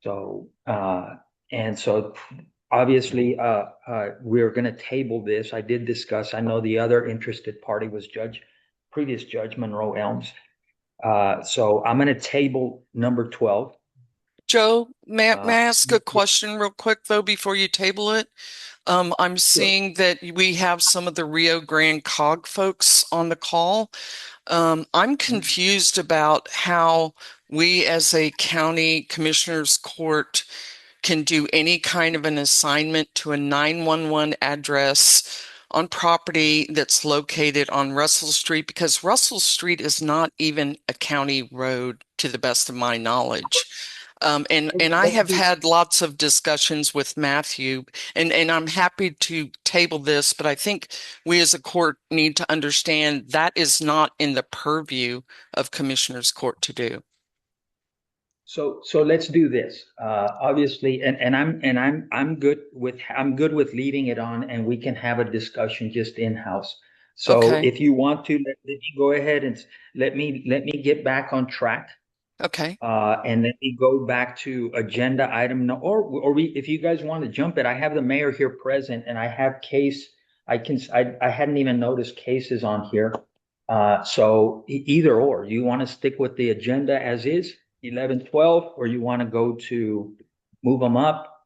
So, and so obviously, we're going to table this. I did discuss, I know the other interested party was previous Judge Monroe Elms. So I'm going to table number 12. Joe, may I ask a question real quick though before you table it? I'm seeing that we have some of the Rio Grande COG folks on the call. I'm confused about how we as a county commissioners court can do any kind of an assignment to a 911 address on property that's located on Russell Street, because Russell Street is not even a county road to the best of my knowledge. And I have had lots of discussions with Matthew, and I'm happy to table this, but I think we as a court need to understand that is not in the purview of Commissioners Court to do. So let's do this. Obviously, and I'm good with leaving it on, and we can have a discussion just in-house. So Okay. if you want to, let me go ahead and let me get back on track. Okay. And let me go back to agenda item, if you guys want to jump it, I have the mayor here present, and I have I hadn't even noticed cases on here. So either or, you want to stick with the agenda as is, 11, 12, or you want to go to move them up?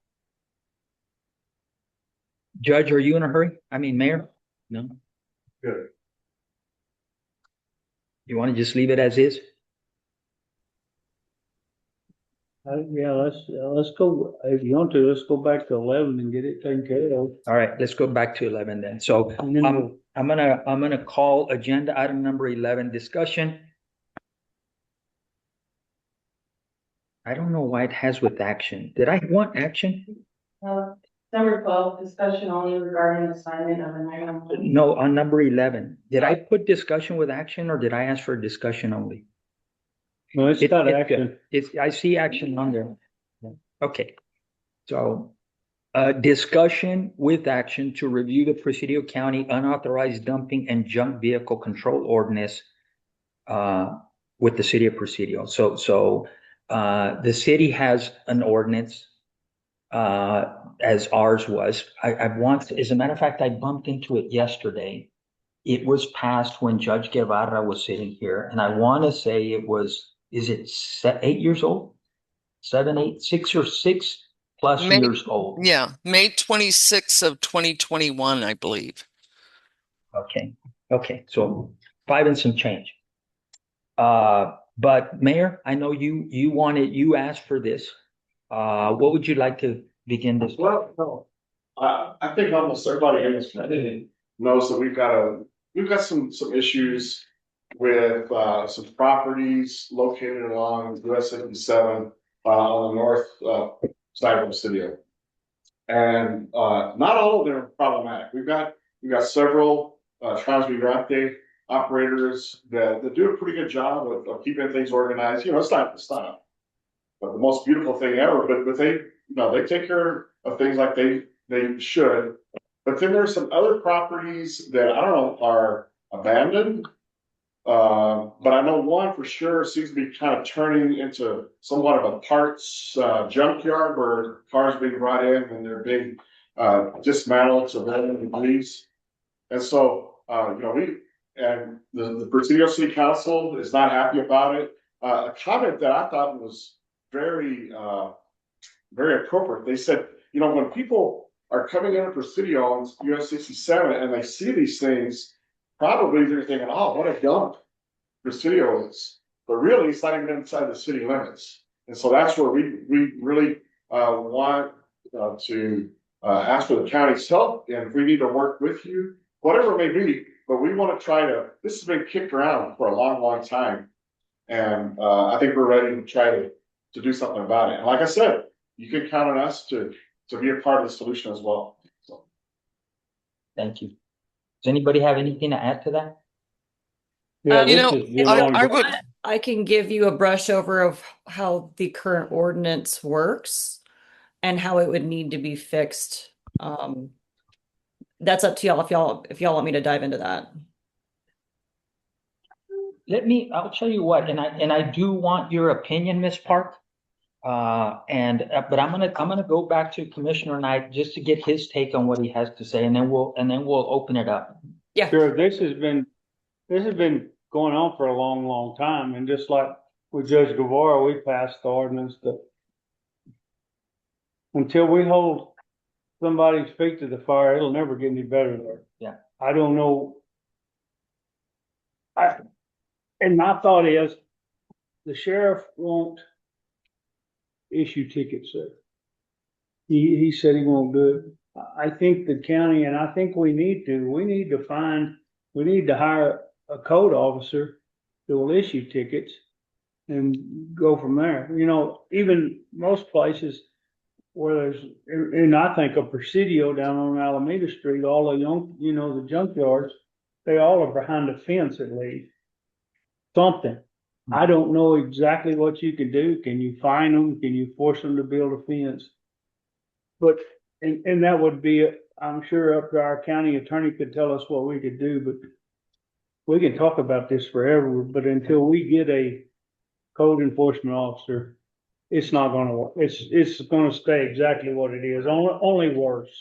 Judge, are you in a hurry? I mean, Mayor? No? Good. You want to just leave it as is? Yeah, let's go, if you want to, let's go back to 11 and get it taken care of. All right, let's go back to 11 then. So And then we'll- I'm gonna call agenda item number 11 discussion. I don't know why it has with action. Did I want action? Number 12, discussion only regarding assignment of a 911. No, on number 11. Did I put discussion with action, or did I ask for discussion only? No, it's got action. I see action on there. Okay. So, discussion with action to review the Presidio County unauthorized dumping and junk vehicle control ordinance with the city of Presidio. So the city has an ordinance as ours was. As a matter of fact, I bumped into it yesterday. It was passed when Judge Guevara was sitting here, and I want to say it was, is it 8 years old? 7, 8, 6 or 6 plus years old. Yeah, May 26th of 2021, I believe. Okay, so 5 and some change. But Mayor, I know you asked for this. What would you like to begin this? Well, no, I think almost everybody in this community knows that we've got some issues with some properties located along US 57 on the north side of the city. And not all of them are problematic. We've got several Transmigrante operators that do a pretty good job of keeping things organized. You know, it's not but the most beautiful thing ever, but they take care of things like they should. But then there's some other properties that I don't know are abandoned. But I know one for sure seems to be kind of turning into somewhat of a parts junkyard where cars are being brought in and they're being dismantled to varying degrees. And so, and the Presidio City Council is not happy about it. A comment that I thought was very, very appropriate. They said, when people are coming into Presidio on US 67 and they see these things, probably they're thinking, oh, what a dump Presidio is. But really, it's not even inside the city limits. And so that's where we really want to ask for the county's help. And if we need to work with you, whatever it may be, but we want to this has been kicked around for a long, long time. And I think we're ready to try to do something about it. And like I said, you can count on us to be a part of the solution as well. So. Thank you. Does anybody have anything to add to that? Yeah, I can give you a brush over of how the current ordinance works and how it would need to be fixed. That's up to y'all if y'all want me to dive into that. I'll tell you what, and I do want your opinion, Ms. Park. But I'm gonna go back to Commissioner Knight just to get his take on what he has to say, and then we'll open it up. Yeah. Sure, this has been going on for a long, long time, and just like with Judge Guevara, we passed the ordinance that until we hold somebody's feet to the fire, it'll never get any better there. Yeah. I don't know. And my thought is, the sheriff won't issue tickets, sir. He said he won't do it. I think the county, and I think we need to hire a code officer that will issue tickets and go from there. Even most places where there's, and I think a Presidio down on Alameda Street, all the the junkyards, they all are behind a fence at least. Something. I don't know exactly what you can do. Can you fine them? Can you force them to build a fence? But, and that would be, I'm sure up to our county attorney could tell us what we could do, but we can talk about this forever, but until we get a code enforcement officer, it's not gonna work. It's gonna stay exactly what it is, only worse.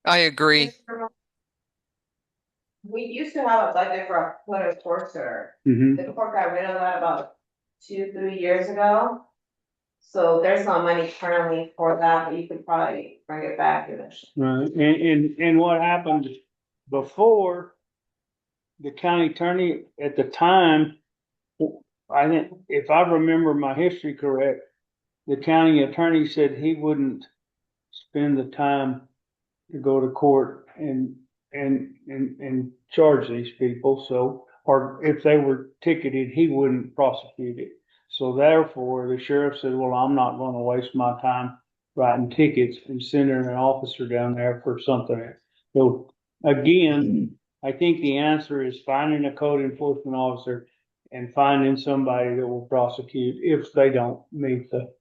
I agree. We used to have a budget for a code enforcer. Mhm. The court got rid of that about 2-3 years ago. So there's not money currently for that, but you could probably bring it back eventually. Right, and what happened before, the county attorney at the time, I think, if I remember my history correct, the county attorney said he wouldn't spend the time to go to court and charge these people. So, or if they were ticketed, he wouldn't prosecute it. So therefore, the sheriff said, well, I'm not going to waste my time writing tickets and sending an officer down there for something. So again, I think the answer is finding a code enforcement officer and finding somebody that will prosecute if they don't meet the,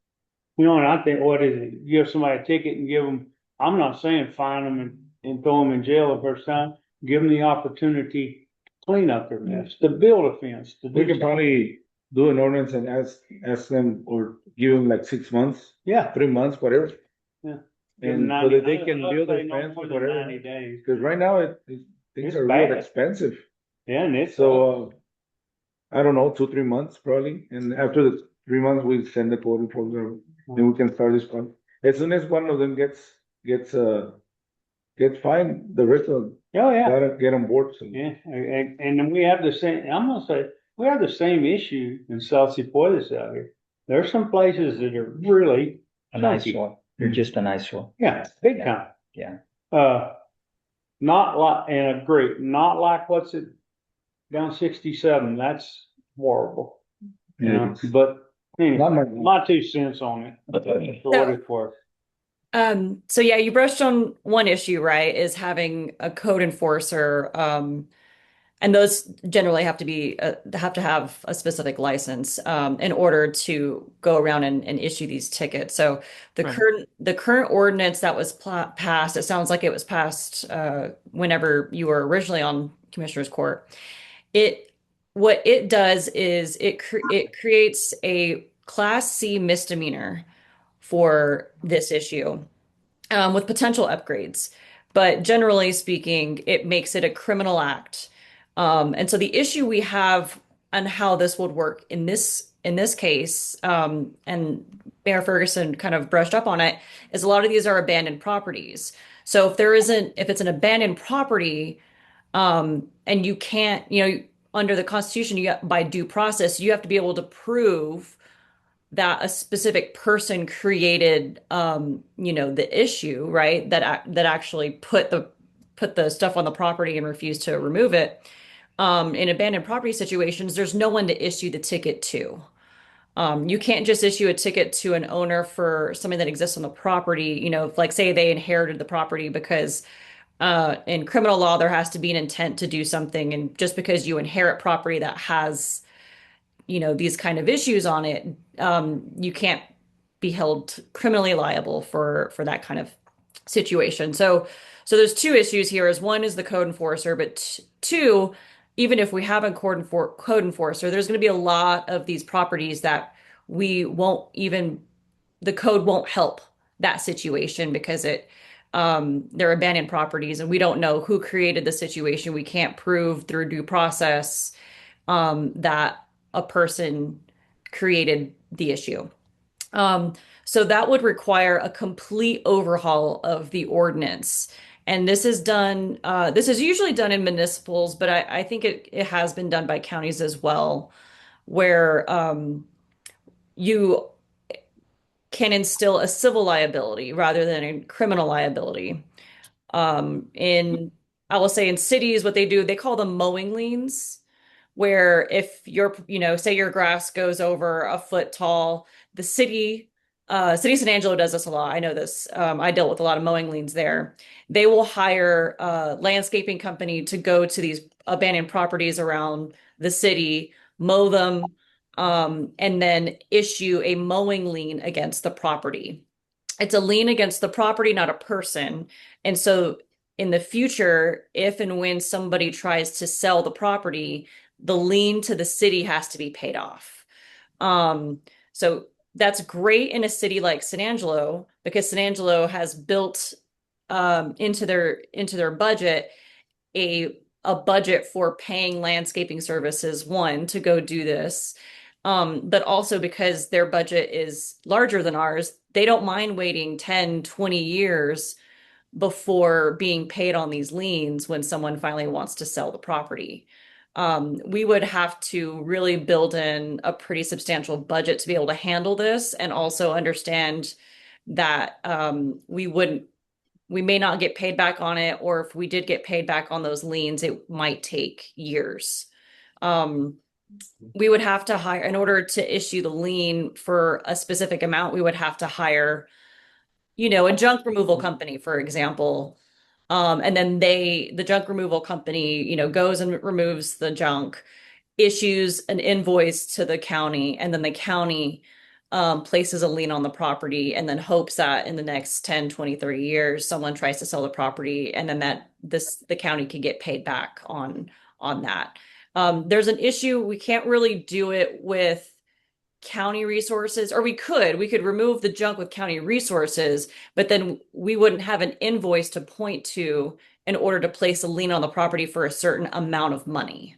and I think, what is it? Give somebody a ticket and give them, I'm not saying fine them and throw them in jail the first time. Give them the opportunity to clean up their mess, to build a fence. We can probably do an ordinance and ask them, or give them like 6 months. Yeah. 3 months, whatever. Yeah. And so that they can build their fence or whatever. 90 days. Because right now things It's are bad. real expensive. Yeah, and it's So I don't know, 2-3 months probably. And after the 3 months, we send the code enforcement, then we can start this one. As soon as one of them gets fined, the rest of them gotta get on board. So. Yeah, and then we have the same, I'm gonna say, we have the same issue in South Cipollais out here. There are some places that are really A nice chunky. one. You're just a nice one. Yeah, big time. Yeah. Not like, and agree, not like what's it down 67. That's horrible. Yeah. But anyway, Not my 2 cents on it. For what it's worth. So yeah, you brushed on one issue, right? Is having a code enforcer, and those generally have to be have to have a specific license in order to go around and issue these tickets. So the current ordinance that was passed, it sounds like it was passed whenever you were originally on Commissioner's Court. What it does is it creates a Class C misdemeanor for this issue with potential upgrades. but generally speaking, it makes it a criminal act. And so the issue we have on how this would work in this case, and Mayor Ferguson kind of brushed up on it, is a lot of these are abandoned properties. So if it's an abandoned property, and you can't, under the Constitution, by due process, you have to be able to prove that a specific person created, the issue, right? That actually put the stuff on the property and refused to remove it. In abandoned property situations, there's no one to issue the ticket to. You can't just issue a ticket to an owner for something that exists on the property, like say they inherited the property, because in criminal law, there has to be an intent to do something. And just because you inherit property that has, these kind of issues on it, you can't be held criminally liable for that kind of situation. So there's two issues here. Is one is the code enforcer, but two, even if we have a code enforcer, there's going to be a lot of these properties that the code won't help that situation because they're abandoned properties and we don't know who created the situation. We can't prove through due process that a person created the issue. So that would require a complete overhaul of the ordinance. And this is usually done in municipals, but I think it has been done by counties as well, where you can instill a civil liability rather than a criminal liability. I will say in cities, what they do, they call them mowing liens, where if say your grass goes over a foot tall, the city of San Angelo does this a lot. I know this. I dealt with a lot of mowing liens there. They will hire a landscaping company to go to these abandoned properties around the city, mow them, and then issue a mowing lien against the property. It's a lien against the property, not a person. And so in the future, if and when somebody tries to sell the property, the lien to the city has to be paid off. So that's great in a city like San Angelo, because San Angelo has built into their budget a budget for paying landscaping services, one, to go do this. But also because their budget is larger than ours, they don't mind waiting 10, 20 years before being paid on these liens when someone finally wants to sell the property. We would have to really build in a pretty substantial budget to be able to handle this, and also understand that we may not get paid back on it, or if we did get paid back on those liens, it might take years. We would have to hire, in order to issue the lien for a specific amount, we would have to hire, a junk removal company, for example. And then the junk removal company, goes and removes the junk, issues an invoice to the county, and then the county places a lien on the property, and then hopes that in the next 10, 20, 30 years, someone tries to sell the property, and then the county can get paid back on that. There's an issue. We can't really do it with county resources, or we could remove the junk with county resources, but then we wouldn't have an invoice to point to in order to place a lien on the property for a certain amount of money.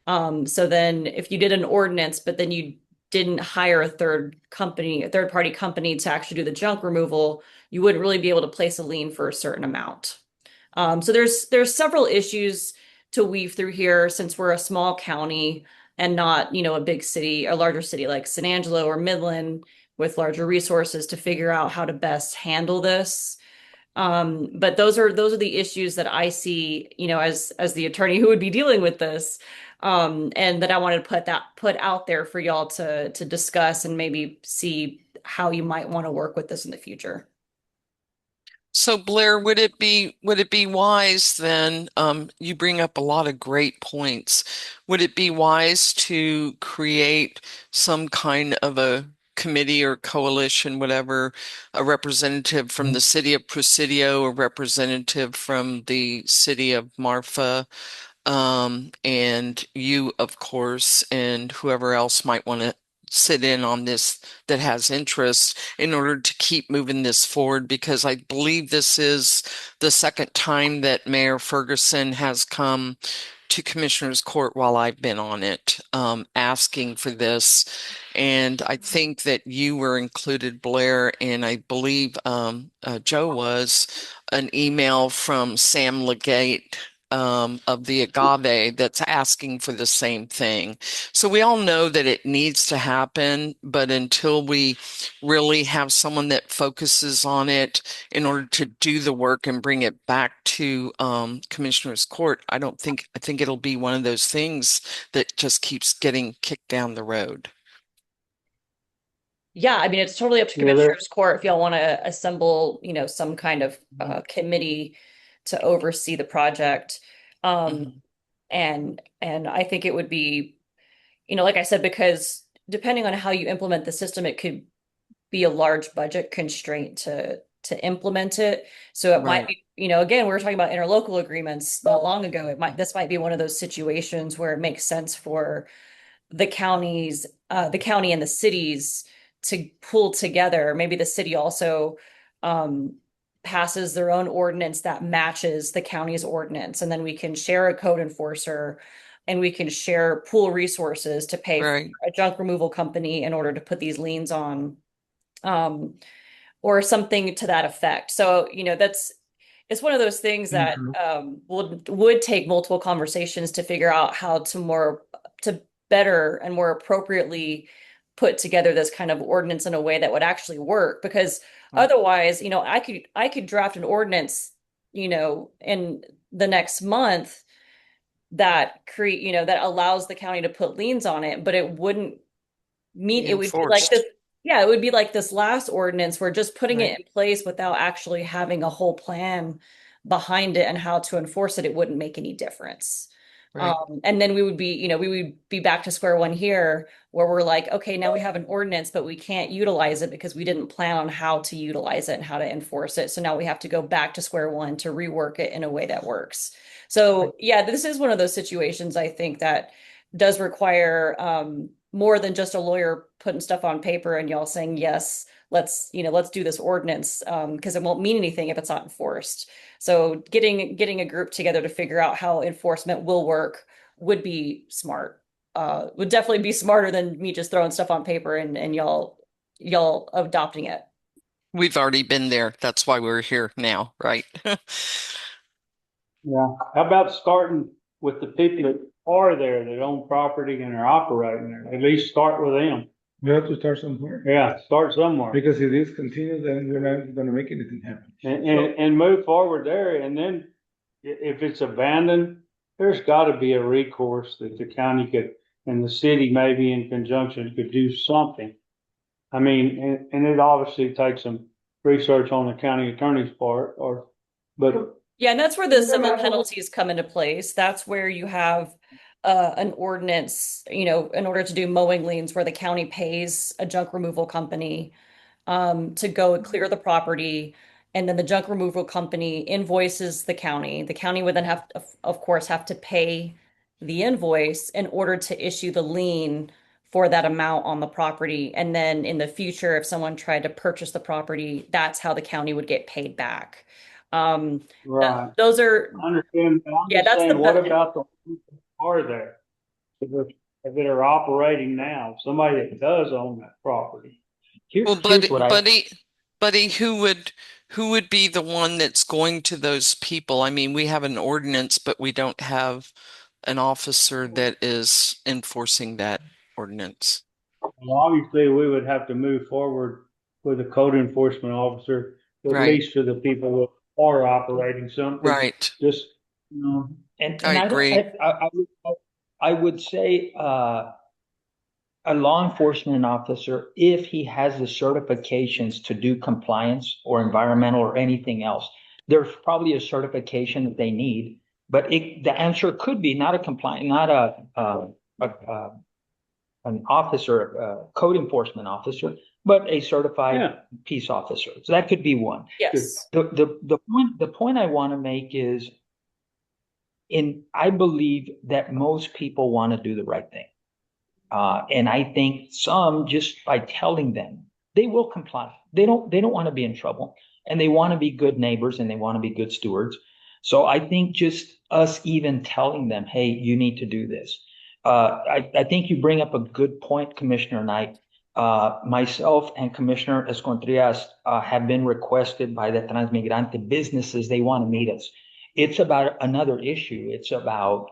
So then if you did an ordinance, but then you didn't hire a third-party company to actually do the junk removal, you wouldn't really be able to place a lien for a certain amount. So there's several issues to weave through here, since we're a small county and not, a big city, a larger city like San Angelo or Midland with larger resources, to figure out how to best handle this. But those are the issues that I see, as the attorney who would be dealing with this, and that I wanted to put out there for y'all to discuss and maybe see how you might want to work with this in the future. So Blair, would it be wise then, you bring up a lot of great points. Would it be wise to create some kind of a committee or coalition, whatever, a representative from the city of Presidio, a representative from the city of Marfa, and you, of course, and whoever else might want to sit in on this that has interest in order to keep moving this forward, because I believe this is the second time that Mayor Ferguson has come to Commissioners Court while I've been on it, asking for this. And I think that you were included, Blair, and I believe Joe was, an email from Sam Legate of the Agave that's asking for the same thing. So we all know that it needs to happen, but until we really have someone that focuses on it in order to do the work and bring it back to Commissioner's Court, I think it'll be one of those things that just keeps getting kicked down the road. Yeah, I mean, it's totally up to Yeah, there- Commissioners Court if y'all want to assemble, some kind of committee to oversee the project. And I think it would be, like I said, because depending on how you implement the system, it could be a large budget constraint to implement it. So it might be, again, we were talking about interlocal agreements not long ago. This might be one of those situations where it makes sense for the county and the cities to pull together. Maybe the city also passes their own ordinance that matches the county's ordinance, and then we can share a code enforcer and we can share pool resources to pay for a junk removal company in order to put these liens on, or something to that effect. So, it's one of those things that would take multiple conversations to figure out how to better and more appropriately put together this kind of ordinance in a way that would actually work. Because otherwise, I could draft an ordinance, in the next month that that allows the county to put liens on it, but it wouldn't mean it would be like this. Yeah, it would be like this last ordinance where just putting it in place without actually having a whole plan behind it and how to enforce it, it wouldn't make any difference. And then we would be back to square one here, where we're like, okay, now we have an ordinance, but we can't utilize it because we didn't plan on how to utilize it and how to enforce it. So now we have to go back to square one to rework it in a way that works. So yeah, this is one of those situations, I think, that does require more than just a lawyer putting stuff on paper and y'all saying, yes, let's do this ordinance, because it won't mean anything if it's not enforced. So getting a group together to figure out how enforcement will work would be smart. Would definitely be smarter than me just throwing stuff on paper and y'all adopting it. We've already been there. That's why we're here now, right? Yeah. How about starting with the people that are there, that own property and are operating there? At least start with them. We have to start somewhere. Yeah, start somewhere. Because if this continues, then we're not gonna make anything happen. And move forward there. And then if it's abandoned, there's gotta be a recourse that the county could, and the city maybe in conjunction could do something. I mean, and it obviously takes some research on the county attorney's part, but yeah, and that's where the civil penalties come into place. That's where you have an ordinance, in order to do mowing liens, where the county pays a junk removal company to go and clear the property, and then the junk removal company invoices the county. The county would then of course, have to pay the invoice in order to issue the lien for that amount on the property. And then in the future, if someone tried to purchase the property, that's how the county would get paid back. right. Those are, I understand. that's the what about the people who are there that are operating now? Somebody that does own that property. Well, buddy, who would be the one that's going to those people? I mean, we have an ordinance, but we don't have an officer that is enforcing that ordinance. Well, obviously, we would have to move forward with a code enforcement officer, at least for the people that are operating something. Right. Just, And I agree. I would say a law enforcement officer, if he has the certifications to do compliance or environmental or anything else, there's probably a certification that they need. But the answer could be not an officer, a code enforcement officer, but a certified peace officer. So that could be one. yes. The point I want to make is, I believe that most people want to do the right thing. And I think some, just by telling them, they will comply. They don't want to be in trouble, and they want to be good neighbors, and they want to be good stewards. So I think just us even telling them, hey, you need to do this. I think you bring up a good point, Commissioner Knight. Myself and Commissioner Escontrias have been requested by the Transmigrante businesses. They want to meet us. It's about another issue. It's about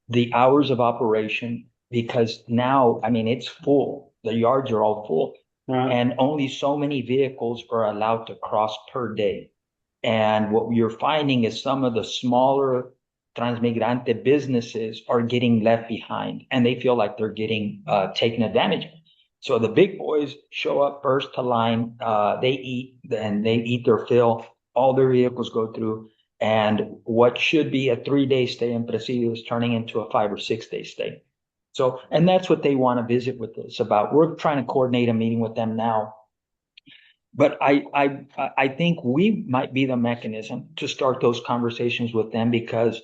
the hours of operation, because now, I mean, it's full. The yards are all full. Right. And only so many vehicles are allowed to cross per day. And what you're finding is some of the smaller Transmigrante businesses are getting left behind, and they feel like they're getting taken advantage of. So the big boys show up first to line, they eat, and they eat their fill. All their vehicles go through, and what should be a 3-day stay in Presidio is turning into a 5 or 6 day stay. So, and that's what they want to visit with us about. We're trying to coordinate a meeting with them now. But I think we might be the mechanism to start those conversations with them, because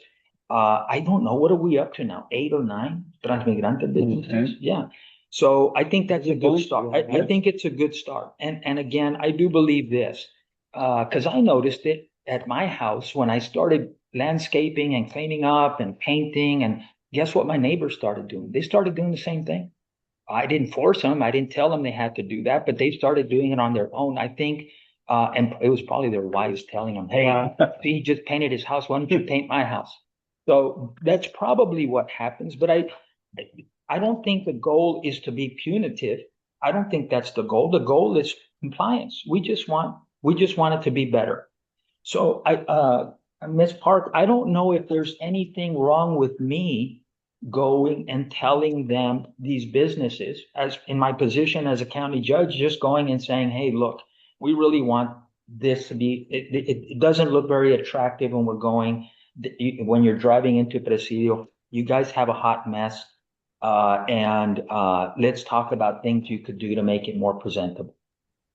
I don't know, what are we up to now? 8 or 9 Transmigrante businesses? Yeah. So I think that's a good start. I think it's a good start. And again, I do believe this, because I noticed it at my house when I started landscaping and cleaning up and painting. And guess what my neighbors started doing? They started doing the same thing. I didn't force them. I didn't tell them they had to do that, but they started doing it on their own. I think, and it was probably their wives telling them, hey, he just painted his house. Why don't you paint my house? So that's probably what happens. But I don't think the goal is to be punitive. I don't think that's the goal. The goal is compliance. We just want it to be better. So Ms. Park, I don't know if there's anything wrong with me going and telling them, these businesses, as in my position as a county judge, just going and saying, hey, look, we really want this to be, it doesn't look very attractive when we're going, when you're driving into Presidio, you guys have a hot mess. And let's talk about things you could do to make it more presentable.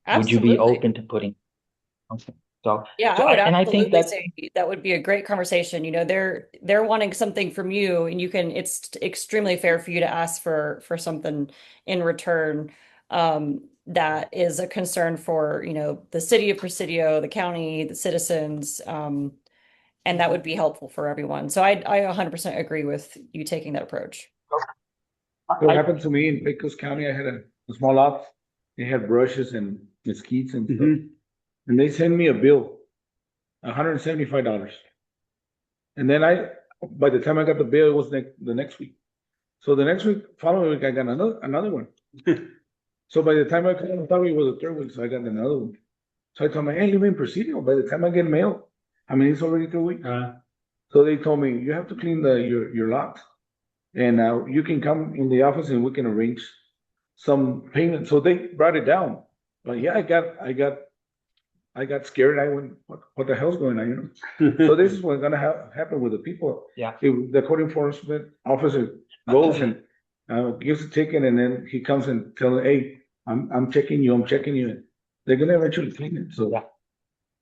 Absolutely. Would you be open to putting? Okay. So yeah, so I would and I absolutely think that say that would be a great conversation. You know, they're wanting something from you, and it's extremely fair for you to ask for something in return. That is a concern for, you know, the city of Presidio, the county, the citizens, and that would be helpful for everyone. So I 100% agree with you taking that approach. What happened to me in Pecos County, I had a small office. They had brushes and mesquites and stuff. And they sent me a bill, $175. And then by the time I got the bill, it was the next week. So the next week, following week, I got another one. So by the time I thought it was the third week, so I got another one. So I told them, hey, live in Presidio. By the time I get mail, I mean, it's already 3 weeks. So they told me, you have to clean your locks. And now you can come in the office and we can arrange some payment. So they brought it down. But yeah, I got scared. I went, what the hell's going on? You know? So this is what's gonna happen with the people. Yeah. If the code enforcement officer goes and gives a ticket, and then he comes and tells them, hey, I'm checking you. They're gonna eventually clean it. So yeah.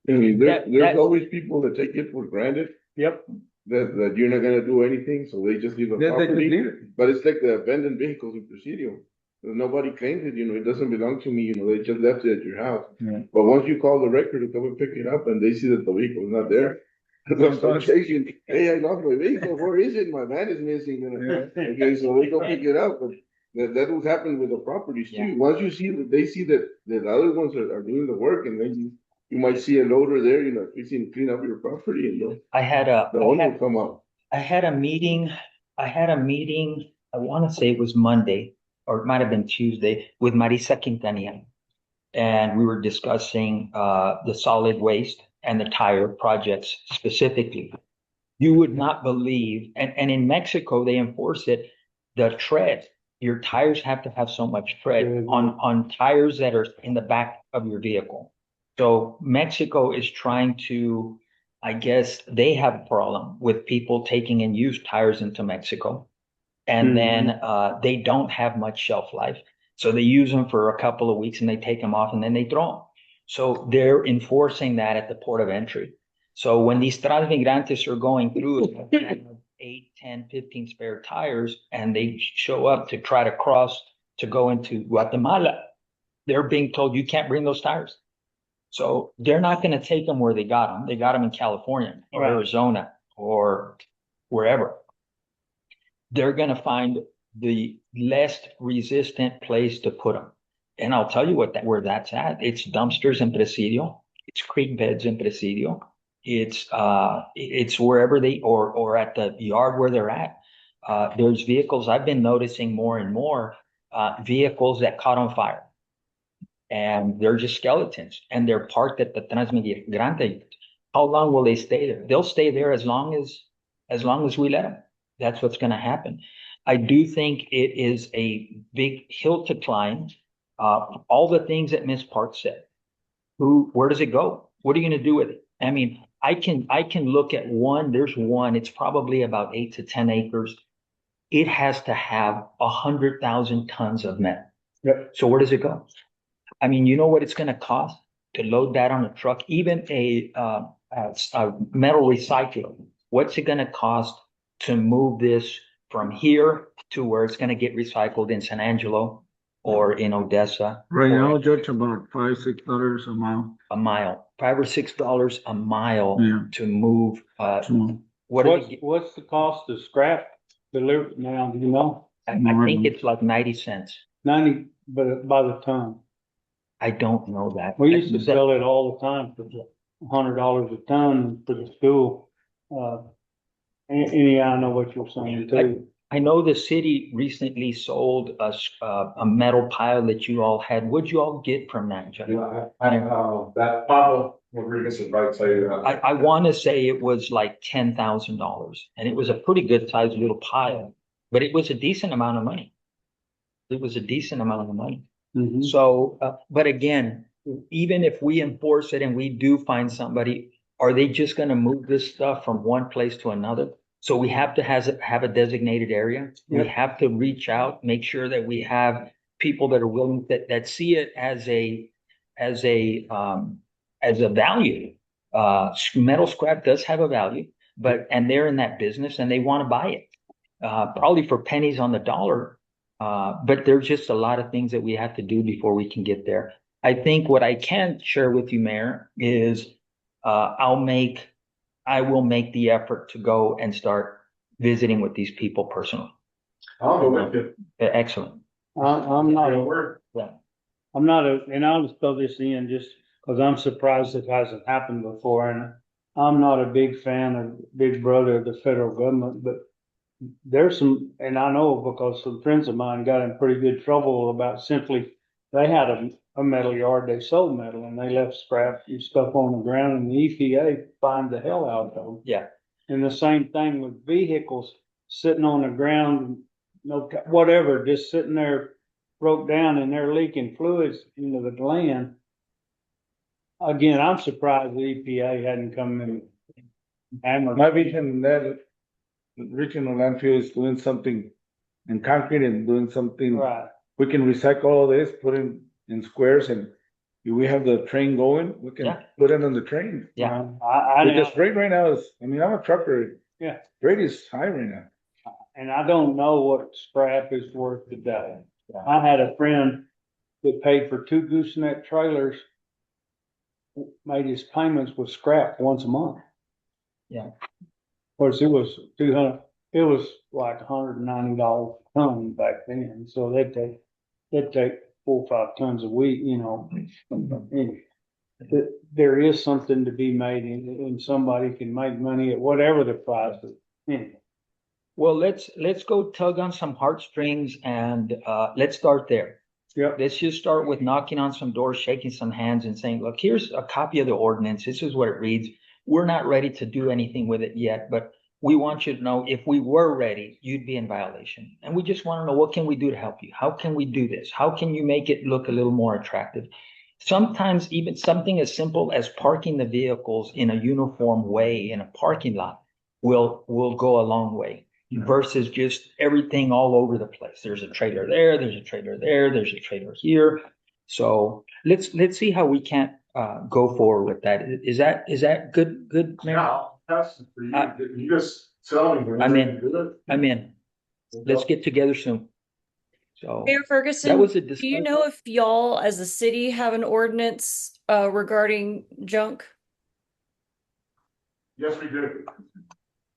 I mean, there's always people that take it for granted. Yep. That you're not gonna do anything, so they just leave a They property. leave it. But it's like the abandoned vehicles in Presidio. Nobody claims it, you know, it doesn't belong to me, you know, they just left it at your house. Yeah. But once you call the record to come and pick it up and they see that the vehicle is not there, they'll chasing, hey, I lost my vehicle, where is it? My van is missing, you know. Okay, so they go pick it up, but that will happen with the properties too. Yeah. Once you see that, they see that the other ones are doing the work, and then you might see a loader there, you know, fixing to clean up your property, and the owner will come up. I had a meeting, I want to say it was Monday, or it might have been Tuesday, with Marisa Quintanilla. And we were discussing the solid waste and the tire projects specifically. You would not believe, and in Mexico, they enforce it, the tread. Your tires have to have so much tread on tires that are in the back of your vehicle. So Mexico is trying to, I guess they have a problem with people taking and used tires into Mexico. And then they don't have much shelf life. So they use them for a couple of weeks and they take them off and then they throw them. So they're enforcing that at the port of entry. So when these Transmigrantes are going through 8, 10, 15 spare tires and they show up to try to cross to go into Guatemala, they're being told you can't bring those tires. So they're not going to take them where they got them. They got them in California or Right. Arizona or wherever. They're going to find the less resistant place to put them. And I'll tell you where that's at. It's dumpsters in Presidio. It's creek beds in Presidio. It's wherever or at the yard where they're at. There's vehicles, I've been noticing more and more, vehicles that caught on fire. And they're just skeletons and they're parked at the Transmigrante. How long will they stay there? They'll stay there as long as we let them. That's what's going to happen. I do think it is a big hill to climb. All the things that Ms. Park said. Where does it go? What are you going to do with it? I mean, I can look at one. There's one. It's probably about 8 to 10 acres. It has to have 100,000 tons of metal. Yep. So where does it go? I mean, you know what it's going to cost to load that on a truck, even a metal recycler. What's it going to cost to move this from here to where it's going to get recycled in San Angelo or in Odessa? Right now, Judge, about $5-6 a mile. A mile, $5 or $6 a mile Yeah. to move. So, What's the cost of scrap delivered now? Do you know? I think it's like 90 cents. 90, but by the ton. I don't know that. We used to sell it all the time for $100 a ton for the school. Anyhow, I know what you're saying too. I know the city recently sold us a metal pile that you all had. What'd you all get from that, Judge? That Pablo Rodriguez is right, say that. I want to say it was like $10,000 and it was a pretty good sized little pile, but it was a decent amount of money. It was a decent amount of money. Mhm. So, but again, even if we enforce it and we do find somebody, are they just going to move this stuff from one place to another? So we have to have a designated area. We have to reach out, make sure that we have people that are willing that see it as a value. Metal scrap does have a value, and they're in that business and they want to buy it, probably for pennies on the dollar. But there's just a lot of things that we have to do before we can get there. I think what I can share with you, Mayor, is I will make the effort to go and start visiting with these people personally. I'll go with you. Excellent. I'm not Yeah, a, we're- and I'll just throw this in just because I'm surprised it hasn't happened before. And I'm not a big fan of Big Brother, the federal government, but there's some, and I know because some friends of mine got in pretty good trouble about simply, they had a metal yard, they sold metal and they left scrap and stuff on the ground and the EPA fined the hell out of them. Yeah. And the same thing with vehicles sitting on the ground, whatever, just sitting there broke down and they're leaking fluids into the land. Again, I'm surprised the EPA hadn't come in. my vision that regional landfill is doing something in concrete and doing something. Right. We can recycle all this, put it in squares, and if we have the train going, we can Yeah. put it on the train. Yeah. Because freight right now is, I mean, I'm a trucker. Yeah. Freight is high right now. And I don't know what scrap is worth today. I had a friend that paid for 2 gooseneck trailers, made his payments with scrap once a month. Yeah. Of course, it was it was like $190 a ton back then, so they'd take 4 or 5 tons a week, you know. Anyway, there is something to be made and somebody can make money at whatever the price is. Anyway. Well, let's go tug on some heartstrings and let's start there. Yep. Let's just start with knocking on some doors, shaking some hands and saying, look, here's a copy of the ordinance. This is what it reads. We're not ready to do anything with it yet, but we want you to know if we were ready, you'd be in violation. And we just want to know, what can we do to help you? How can we do this? How can you make it look a little more attractive? Sometimes even something as simple as parking the vehicles in a uniform way in a parking lot will go a long way. Versus just everything all over the place. There's a trailer there, there's a trailer there, there's a trailer here. So let's see how we can go forward with that. Is that good, Mayor? Yeah, that's for you. You just Tell me. when I'm you're in. ready to do it. I'm in. Let's get together soon. So Mayor that Ferguson, was a do you discussion. know if y'all as a city have an ordinance regarding junk? Yes, we do.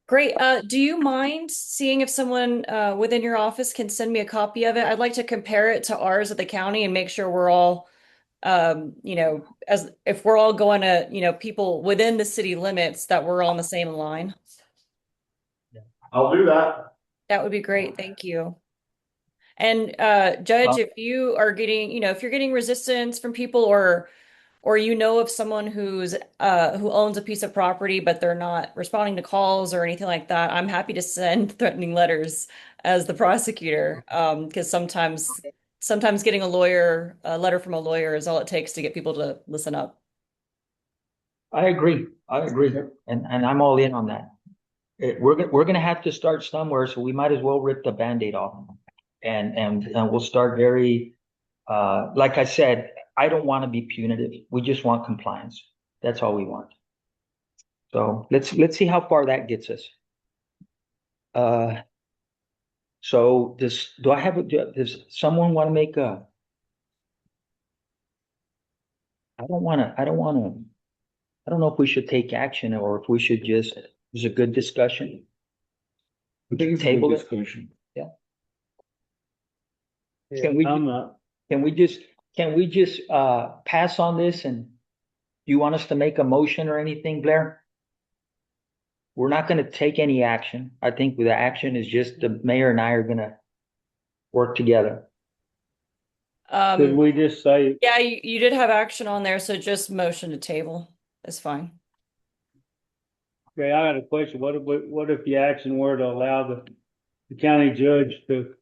Great. Do you mind seeing if someone within your office can send me a copy of it? I'd like to compare it to ours at the county and make sure we're all, as if we're all going to, people within the city limits, that we're on the same line. I'll do that. That would be great. Thank you. And Judge, if you are getting, if you're getting resistance from people or of someone who owns a piece of property but they're not responding to calls or anything like that, I'm happy to send threatening letters as the prosecutor. Because sometimes getting a letter from a lawyer is all it takes to get people to listen up. I agree. And I'm all in on that. We're gonna have to start somewhere, so we might as well rip the Band-Aid off. And we'll start very, like I said, I don't want to be punitive. We just want compliance. That's all we want. So let's see how far that gets us. So does someone want to make a? I don't know if we should take action or if we should just, it was a good discussion. I think it's a Table good it. discussion. Can we, I'm not. can we just pass on this, and do you want us to make a motion or anything, Blair? We're not gonna take any action. I think the action is just the mayor and I are gonna work together. Did we just say, Yeah, you did have action on there, so just motion to table is fine. okay, I got a question. What if the action were to allow the county judge to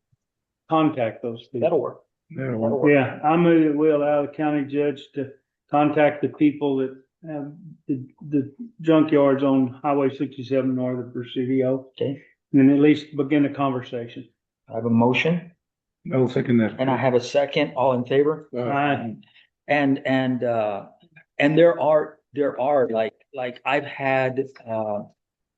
contact those people? That'll work. That'll work. Yeah, I move that we allow the county judge to contact the people that have the junkyards on Highway 67 north of Presidio. Okay, And at least begin a conversation. I have a motion I will second that. and I have a second. All in favor? Aye. And there are like I've had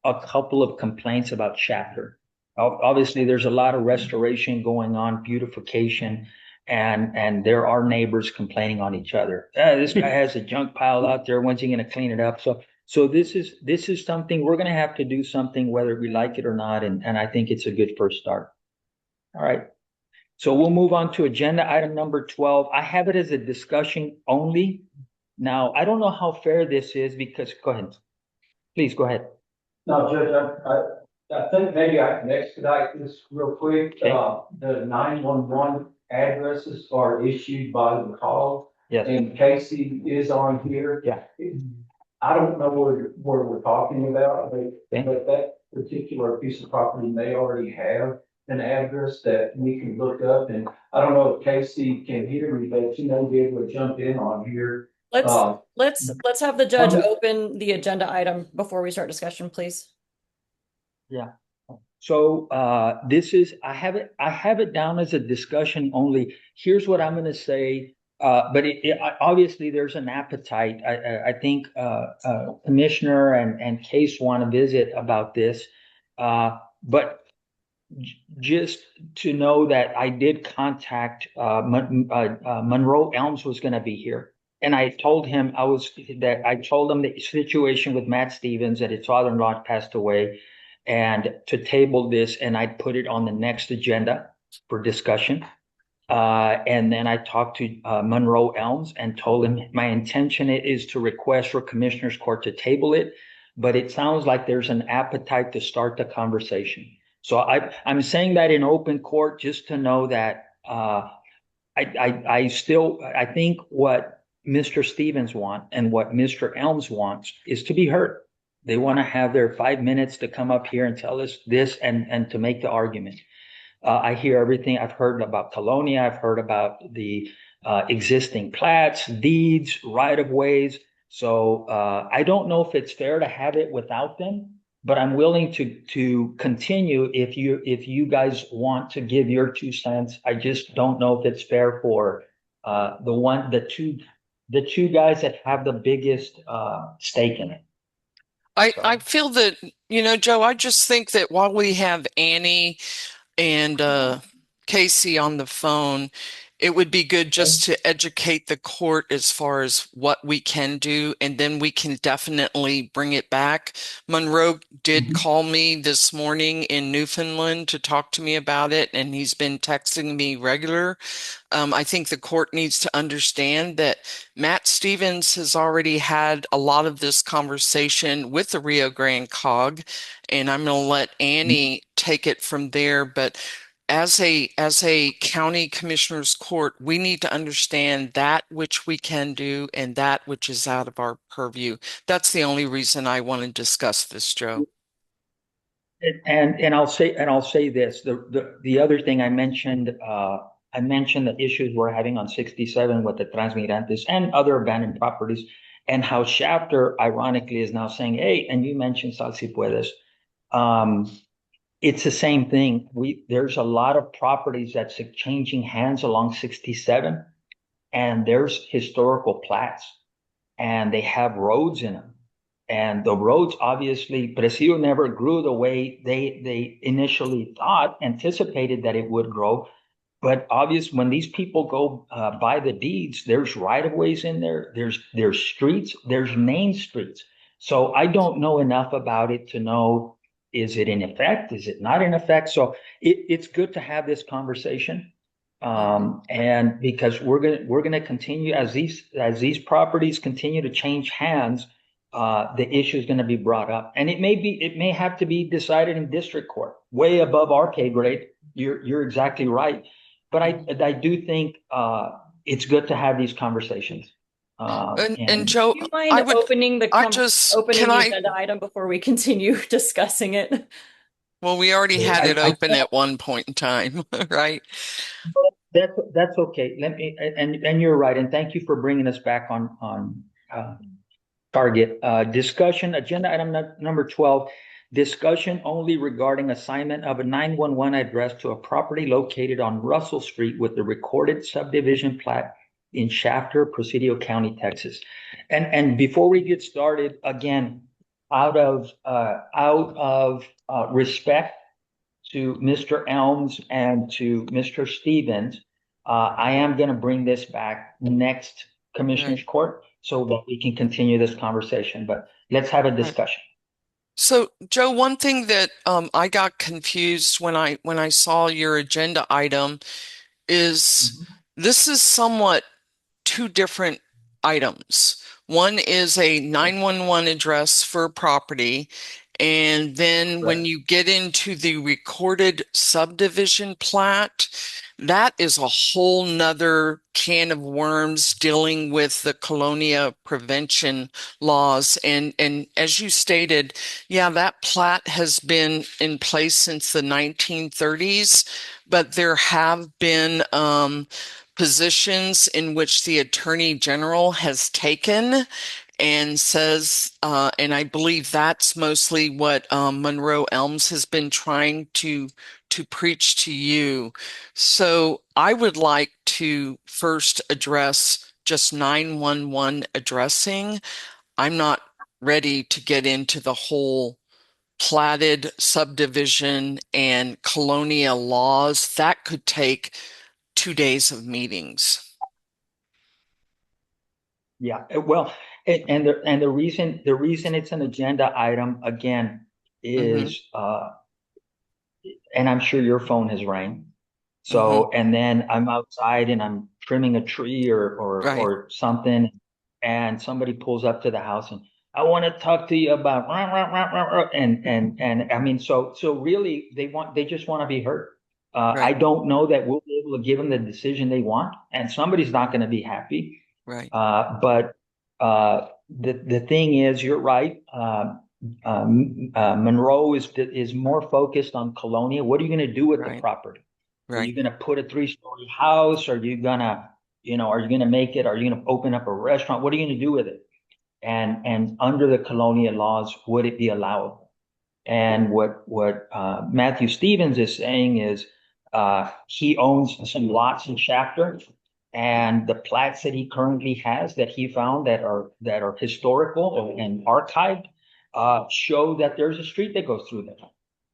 a couple of complaints about Shafter. Obviously, there's a lot of restoration going on, beautification, and there are neighbors complaining on each other. This guy has a junk pile out there. When's he going to clean it up? So this is something we're going to have to do something whether we like it or not, and I think it's a good first start. All right. So we'll move on to agenda item number 12. I have it as a discussion only. Now, I don't know how fair this is because, go ahead. Please go ahead. No, Judge, I think maybe I can expedite this real quick. Okay. The 911 addresses are issued by the call. Yes. And Casey is on here. Yeah. I don't know where we're talking about, Okay. but that particular piece of property may already have an address that we can look up. And I don't know if Casey can hear me, but she may be able to jump in on here. Let's have the judge open the agenda item before we start discussion, please. Yeah. So I have it down as a discussion only. Here's what I'm going to say. But obviously there's an appetite. I think Commissioner and Case want to visit about this. But just to know that I did contact Monroe Elms was going to be here. And I told him I told him the situation with Matt Stevens, that his father-in-law passed away, and to table this, and I'd put it on the next agenda for discussion. And then I talked to Monroe Elms and told him my intention is to request for Commissioners Court to table it, but it sounds like there's an appetite to start the conversation. So I'm saying that in open court just to know that I think what Mr. Stevens wants and what Mr. Elms wants is to be heard. They want to have their 5 minutes to come up here and tell us this and to make the argument. I hear everything. I've heard about Colonia. I've heard about the existing plats, deeds, right-of-ways. So I don't know if it's fair to have it without them, but I'm willing to continue if you guys want to give your 2 cents. I just don't know if it's fair for the two guys that have the biggest stake in it. I feel that, Joe, I just think that while we have Annie and Casey on the phone, it would be good just to educate the court as far as what we can do, and then we can definitely bring it back. Monroe did call me this morning in Newfoundland to talk to me about it, and he's been texting me regular. I think the court needs to understand that Matt Stevens has already had a lot of this conversation with the Rio Grande COG, and I'm going to let Annie take it from there. But as a county commissioner's court, we need to understand that which we can do and that which is out of our purview. That's the only reason I want to discuss this, Joe. And I'll say this, the other thing I mentioned the issues we're having on 67 with the Transmigrantes and other abandoned properties, and how Shafter ironically is now saying, hey, and you mentioned Sal Si Puedes. It's the same thing. There's a lot of properties that's changing hands along 67, and there's historical plats, and they have roads in them. And the roads, obviously, Presidio never grew the way they initially anticipated that it would grow. But obviously, when these people go by the deeds, there's right-of-ways in there, there's streets, there's main streets. So I don't know enough about it to know, is it in effect? Is it not in effect? So it's good to have this conversation. And because we're gonna continue as these properties continue to change hands, the issue is going to be brought up, and it may have to be decided in district court, way above our pay grade. You're exactly right, but I do think it's good to have these conversations. And Joe, Do you mind opening the agenda item before we continue discussing it? Well, we already had it open at one point in time, right? That's okay. Let me, and you're right, and thank you for bringing us back on target. Discussion, agenda item number 12, discussion only regarding assignment of a 911 address to a property located on Russell Street with the recorded subdivision plat in Shafter, Presidio County, Texas. And before we get started, again, out of respect to Mr. Elms and to Mr. Stevens, I am going to bring this back next Commissioner's Court so that we can continue this conversation, but let's have a discussion. So, Joe, one thing that I got confused when I saw your agenda item is this is somewhat two different items. One is a 911 address for a property, and then when you get into the recorded subdivision plat, that is a whole nother can of worms dealing with the Colonia prevention laws. And as you stated, yeah, that plat has been in place since the 1930s, but there have been positions in which the Attorney General has taken and says, and I believe that's mostly what Monroe Elms has been trying to preach to you. So I would like to first address just 911 addressing. I'm not ready to get into the whole platted subdivision and colonial laws. That could take 2 days of meetings. Yeah, well, and the reason it's an agenda item again is and I'm sure your phone has rang. So and then I'm outside and I'm trimming a tree or something, and somebody pulls up to the house and I want to talk to you about and I mean so really they just want to be heard. I don't know that we'll be able to give them the decision they want, and somebody's not going to be happy. Right. But the thing is, you're right. Monroe is more focused on Colonia. What are you going to do with the property? Are you going to put a 3-story house? Are you going to, are you going to make it? Are you going to open up a restaurant? What are you going to do with it? And under the Colonia laws, would it be allowable? And what Matthew Stevens is saying is he owns some lots in Shafter, and the plats that he currently has that he found that are historical and archived, show that there's a street that goes through there.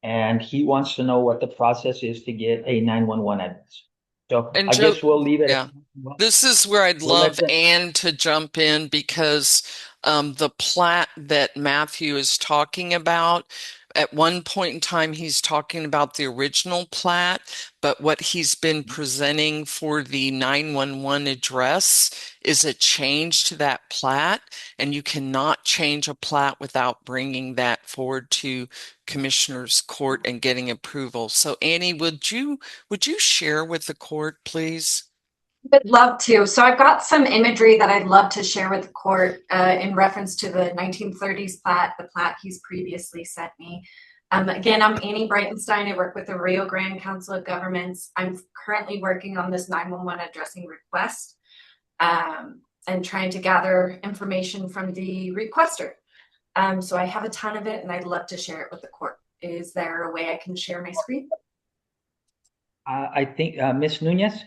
And he wants to know what the process is to get a 911 address. So And I Joe- guess we'll leave it. yeah. This is where I'd We'll let love them- Ann to jump in because the plat that Matthew is talking about, at one point in time, he's talking about the original plat, but what he's been presenting for the 911 address is a change to that plat, and you cannot change a plat without bringing that forward to Commissioner's Court and getting approval. So Annie, would you share with the court, please? Would love to. So I've got some imagery that I'd love to share with the court in reference to the 1930s plat, the plat he's previously sent me. Again, I'm Annie Breitenstein. I work with the Rio Grande Council of Governments. I'm currently working on this 911 addressing request and trying to gather information from the requester. So I have a ton of it and I'd love to share it with the court. Is there a way I can share my screen? I think, Ms. Nunez?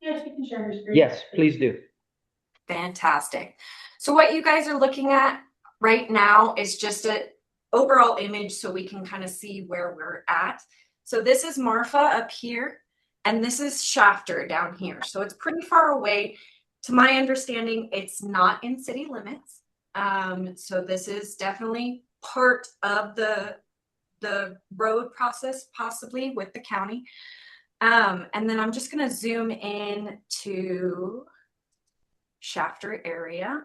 Yes, you can share your screen. Yes, please do. Fantastic. So what you guys are looking at right now is just an overall image so we can kind of see where we're at. So this is Marfa up here, and this is Shafter down here. So it's pretty far away. To my understanding, it's not in city limits. So this is definitely part of the road process, possibly with the county. And then I'm just going to zoom in to Shafter area.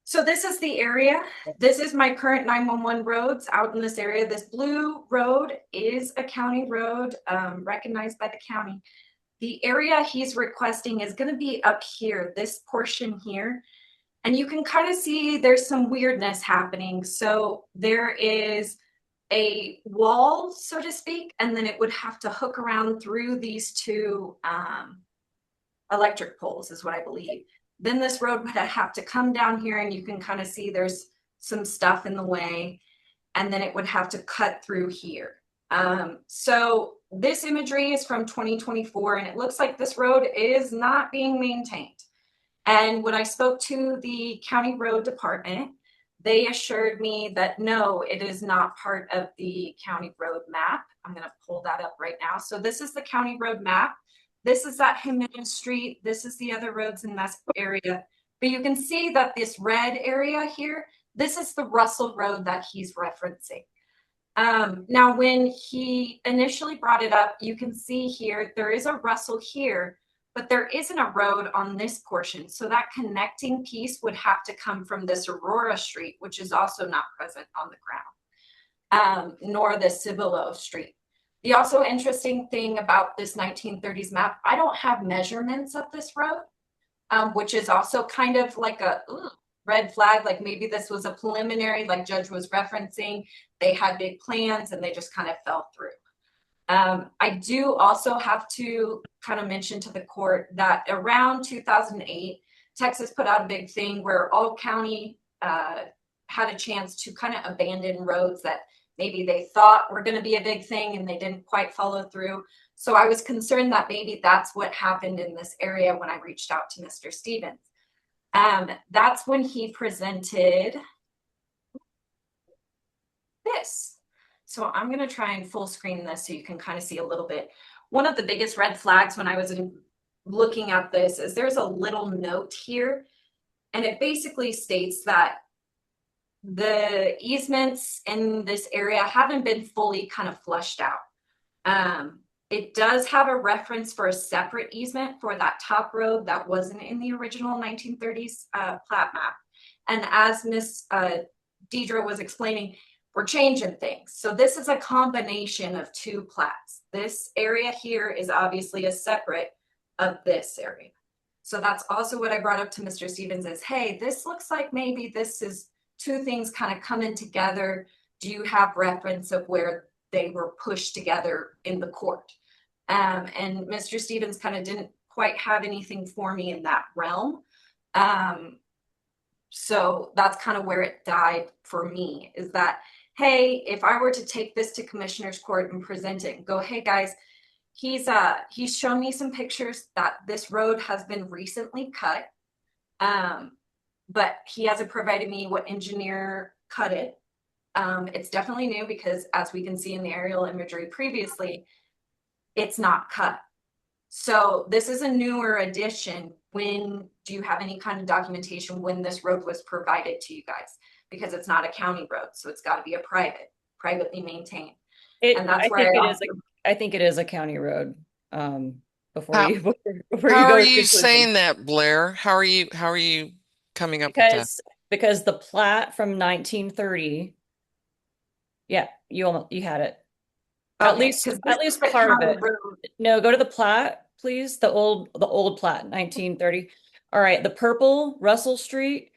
So this is the area. This is my current 911 roads out in this area. This blue road is a county road recognized by the county. The area he's requesting is going to be up here, this portion here. And you can kind of see there's some weirdness happening. So there is a wall, so to speak, and then it would have to hook around through these two electric poles is what I believe. Then this road would have to come down here, and you can kind of see there's some stuff in the way, and then it would have to cut through here. So this imagery is from 2024, and it looks like this road is not being maintained. And when I spoke to the county road department, they assured me that no, it is not part of the county road map. I'm going to pull that up right now. So this is the county road map. This is that Jimenez Street. This is the other roads in that area. But you can see that this red area here, this is the Russell Road that he's referencing. Now, when he initially brought it up, you can see here, there is a Russell here, but there isn't a road on this portion. So that connecting piece would have to come from this Aurora Street, which is also not present on the ground, nor the Cibolo Street. The also interesting thing about this 1930s map, I don't have measurements of this road, which is also kind of like a red flag, like maybe this was a preliminary, like Judge was referencing. They had big plans and they just kind of fell through. I do also have to kind of mention to the court that around 2008, Texas put out a big thing where all county had a chance to kind of abandon roads that maybe they thought were going to be a big thing and they didn't quite follow through. So I was concerned that maybe that's what happened in this area when I reached out to Mr. Stevens. That's when he presented this. So I'm going to try and full screen this so you can kind of see a little bit. One of the biggest red flags when I was looking at this is there's a little note here, and it basically states that the easements in this area haven't been fully kind of flushed out. It does have a reference for a separate easement for that top road that wasn't in the original 1930s plat map. And as Ms. Deidre was explaining, we're changing things. So this is a combination of two plats. This area here is obviously a separate of this area. So that's also what I brought up to Mr. Stevens is, hey, this looks like maybe this is two things kind of coming together. Do you have reference of where they were pushed together in the court? And Mr. Stevens kind of didn't quite have anything for me in that realm. So that's kind of where it died for me, is that, hey, if I were to take this to Commissioner's Court and present it and go, hey guys, he's shown me some pictures that this road has been recently cut, but he hasn't provided me what engineer cut it. It's definitely new because as we can see in the aerial imagery previously, it's not cut. So this is a newer addition. When do you have any kind of documentation when this road was provided to you guys? Because it's not a county road, so it's got to be a privately maintained. And that's where I think it is a county road. Before How- you before you How go are with you conclusion. saying that, Blair? How are you coming up with that? Because the plat from 1930, yeah, you had it. At Okay, least 'cause this is the part of county it. road. No, go to the plat, please. The old plat, 1930. All right, the purple Russell Street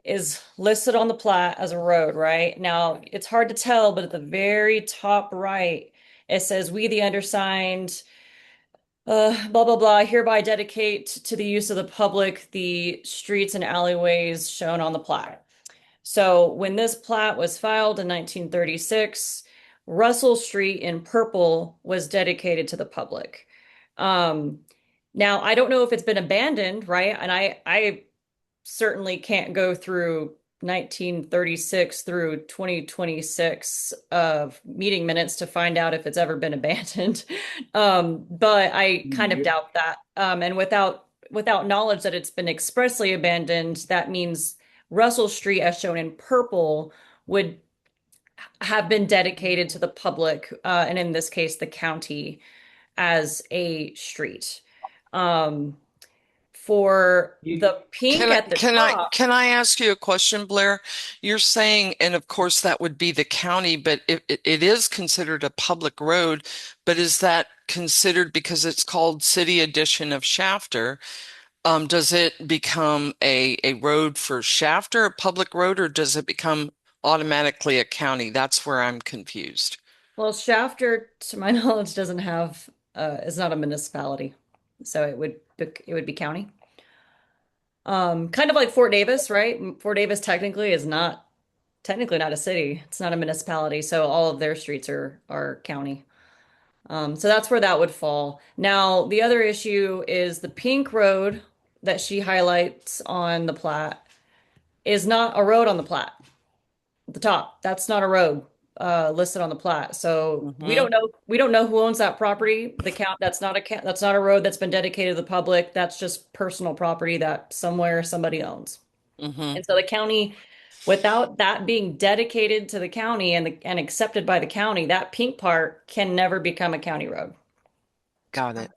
is listed on the plat as a road, right? Now, it's hard to tell, but at the very top right, it says, "We, the undersigned, blah, blah, blah, hereby dedicate to the use of the public the streets and alleyways shown on the plat." So when this plat was filed in 1936, Russell Street in purple was dedicated to the public. Now, I don't know if it's been abandoned, right? And I certainly can't go through 1936 through 2026 of meeting minutes to find out if it's ever been abandoned. But I kind of doubt that. And without knowledge that it's been expressly abandoned, that means Russell Street, as shown in purple, would have been dedicated to the public, and in this case, the county, as a street. For the pink at the top. Can I ask you a question, Blair? You're saying, and of course that would be the county, but it is considered a public road, but is that considered because it's called City Edition of Shafter? Does it become a road for Shafter, a public road, or does it become automatically a county? That's where I'm confused. Well, Shafter, to my knowledge, doesn't have is not a municipality, so it would be county. Kind of like Fort Davis, right? Fort Davis technically not a city. It's not a municipality, so all of their streets are county. So that's where that would fall. Now, the other issue is the pink road that she highlights on the plat is not a road on the plat. At the top, that's not a road listed on the plat. So we don't know who owns that property. That's not a road that's been dedicated to the public. That's just personal property that somebody owns. And so the county, without that being dedicated to the county and accepted by the county, that pink part can never become a county road. Got it.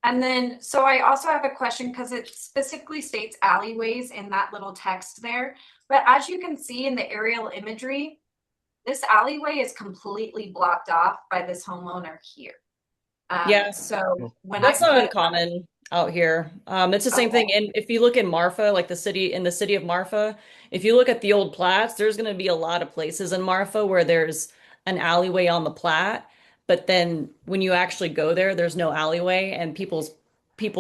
And then, so I also have a question because it specifically states alleyways in that little text there. But as you can see in the aerial imagery, this alleyway is completely blocked off by this homeowner here. So when that's not uncommon out here. It's the same thing. And if you look in Marfa, like the city of Marfa, if you look at the old plats, there's going to be a lot of places in Marfa where there's an alleyway on the plat. But then when you actually go there, there's no alleyway, and people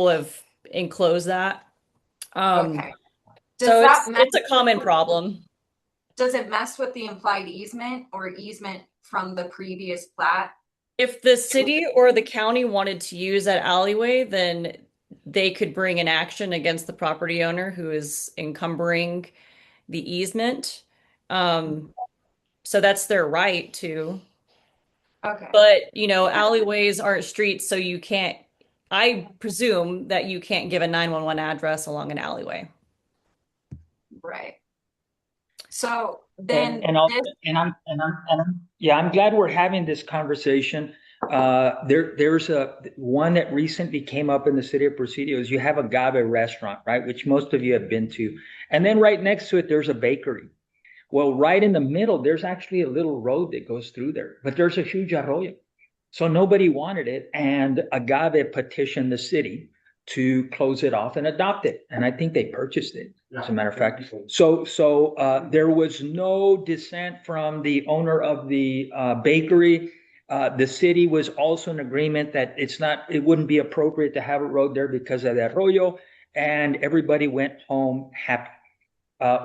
have enclosed that. Okay. So it's a common problem. Does it mess with the implied easement or easement from the previous plat? If the city or the county wanted to use that alleyway, then they could bring an action against the property owner who is encumbering the easement. So that's their right to. Okay. But, alleyways aren't streets, so I presume that you can't give a 911 address along an alleyway. Right. So then I'm glad we're having this conversation. There's one that recently came up in the city of Presidio is you have a Agave restaurant, right? Which most of you have been to. And then right next to it, there's a bakery. Well, right in the middle, there's actually a little road that goes through there, but there's a huge arroyo. So nobody wanted it. And Agave petitioned the city to close it off and adopt it. And I think they purchased it, as a matter of fact. So there was no dissent from the owner of the bakery. The city was also in agreement that it wouldn't be appropriate to have a road there because of the arroyo, and everybody went home happy.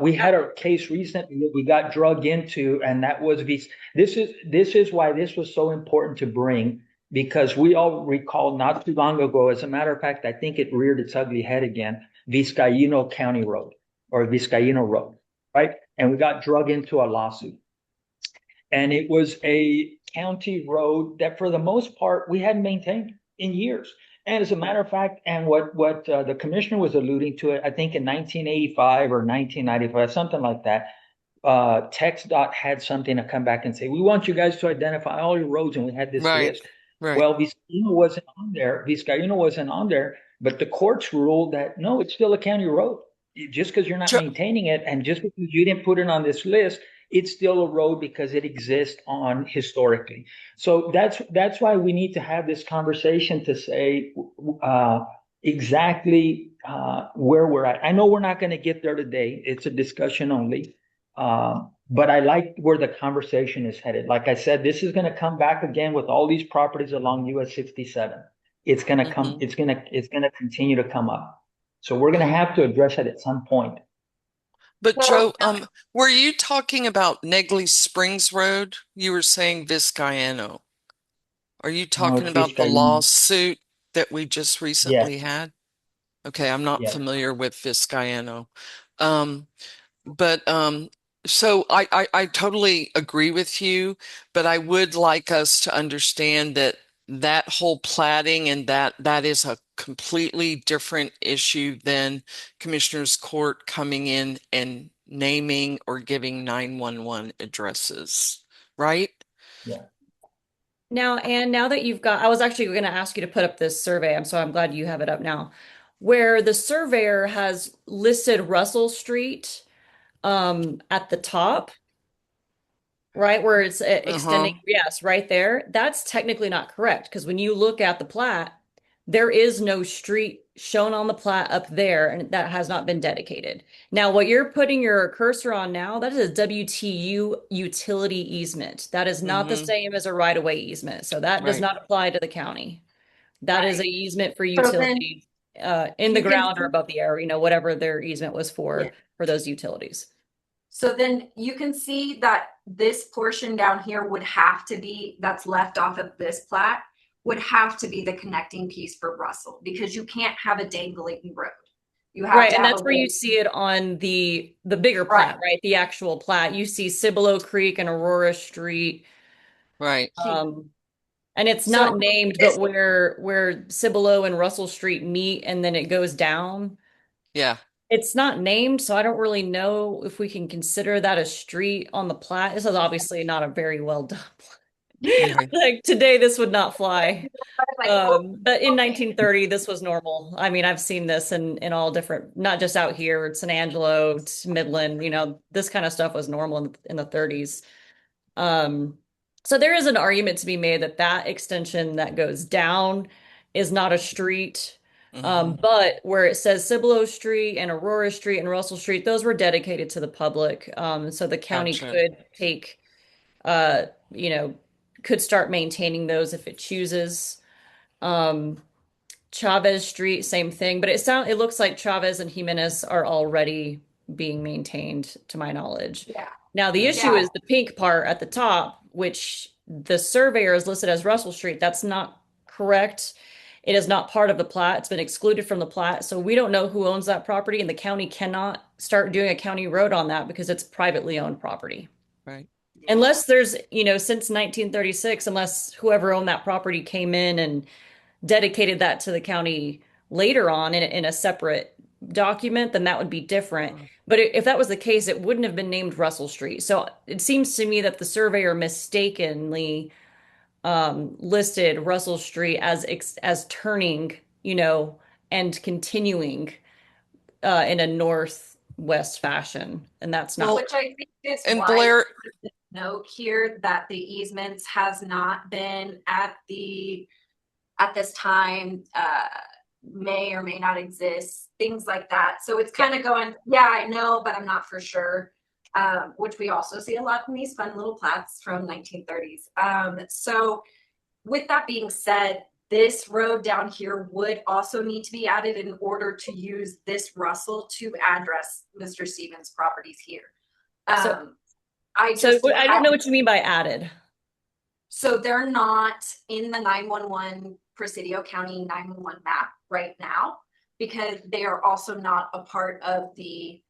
We had a case recently that we got drug into, and that was this is why this was so important to bring, because we all recall not too long ago, as a matter of fact, I think it reared its ugly head again, Vizcaíno County Road or Vizcaíno Road, right? And we got drug into a lawsuit. And it was a county road that for the most part, we hadn't maintained in years. And as a matter of fact, and what the commissioner was alluding to it, I think in 1985 or 1995, something like that, TxDOT had something to come back and say, we want you guys to identify all your roads, and we had this Right, list. right. Well, Vizcaíno wasn't on there. Vizcaíno wasn't on there, but the courts ruled that no, it's still a county road. Just because you're not Jo- maintaining it, and just because you didn't put it on this list, it's still a road because it exists on historically. So that's why we need to have this conversation to say exactly where we're at. I know we're not going to get there today. It's a discussion only. But I like where the conversation is headed. Like I said, this is going to come back again with all these properties along US 67. It's going to come, it's going to continue to come up. So we're going to have to address it at some point. But So- Joe, were you talking about Negley Springs Road? You were saying Vizcaíno. Are you talking it's about the Vizcaíno. lawsuit that we just recently had? Okay, I'm not Yes. familiar with Vizcaíno. So I totally agree with you, but I would like us to understand that that whole platting and that is a completely different issue than Commissioner's Court coming in and naming or giving 911 addresses, right? Yeah. Now, and now that you've got, I was actually going to ask you to put up this survey. I'm glad you have it up now, where the surveyor has listed Russell Street at the top, right? Where it's extending, yes, right there. That's technically not correct because when you look at the plat, there is no street shown on the plat up there, and that has not been dedicated. Now, what you're putting your cursor on now, that is a WTU utility easement. That is not the same as a right-of-way easement. So that does Right. not apply to the county. That is a easement for then utilities in the you can ground or see- above the air, whatever their easement was Yeah. for those utilities. So then you can see that this portion down here would have to be, that's left off of this plat, would have to be the connecting piece for Russell, because you can't have a dangling road. You have Right, to and have that's a where you way- see it on the bigger plat, right? The actual plat. You see Cibolo Creek and Aurora Street. Right. And it's not named, but where Cibolo and Russell Street meet and then it goes down. Yeah. It's not named, so I don't really know if we can consider that a street on the plat. This is obviously not a very well done plat. Like today, this would not fly. But in 1930, this was normal. I mean, I've seen this in all different, not just out here, San Angelo, Midland, this kind of stuff was normal in the 30s. So there is an argument to be made that extension that goes down is not a street. But where it says Cibolo Street and Aurora Street and Russell Street, those were dedicated to the public. So the county could take, could start maintaining those if it chooses. Chavez Street, same thing, but it looks like Chavez and Jimenez are already being maintained, to my knowledge. Yeah. Now the issue is the pink part at the top, which the surveyor is listed as Russell Street. That's not correct. It is not part of the plat. It's been excluded from the plat. So we don't know who owns that property, and the county cannot start doing a county road on that because it's privately owned property. Right. Unless there's, since 1936, unless whoever owned that property came in and dedicated that to the county later on in a separate document, then that would be different. But if that was the case, it wouldn't have been named Russell Street. So it seems to me that the surveyor mistakenly listed Russell Street as turning, and continuing in a northwest fashion, and that's not. Which I think is And why Blair, note here that the easements has not been at this time, may or may not exist, things like that. So it's kind of going, yeah, I know, but I'm not for sure. Which we also see a lot in these fun little plats from 1930s. So with that being said, this road down here would also need to be added in order to use this Russell to address Mr. Stevens' properties here. I don't know what you mean by added. So they're not in the 911 Presidio County 911 map right now because they are also not a part of the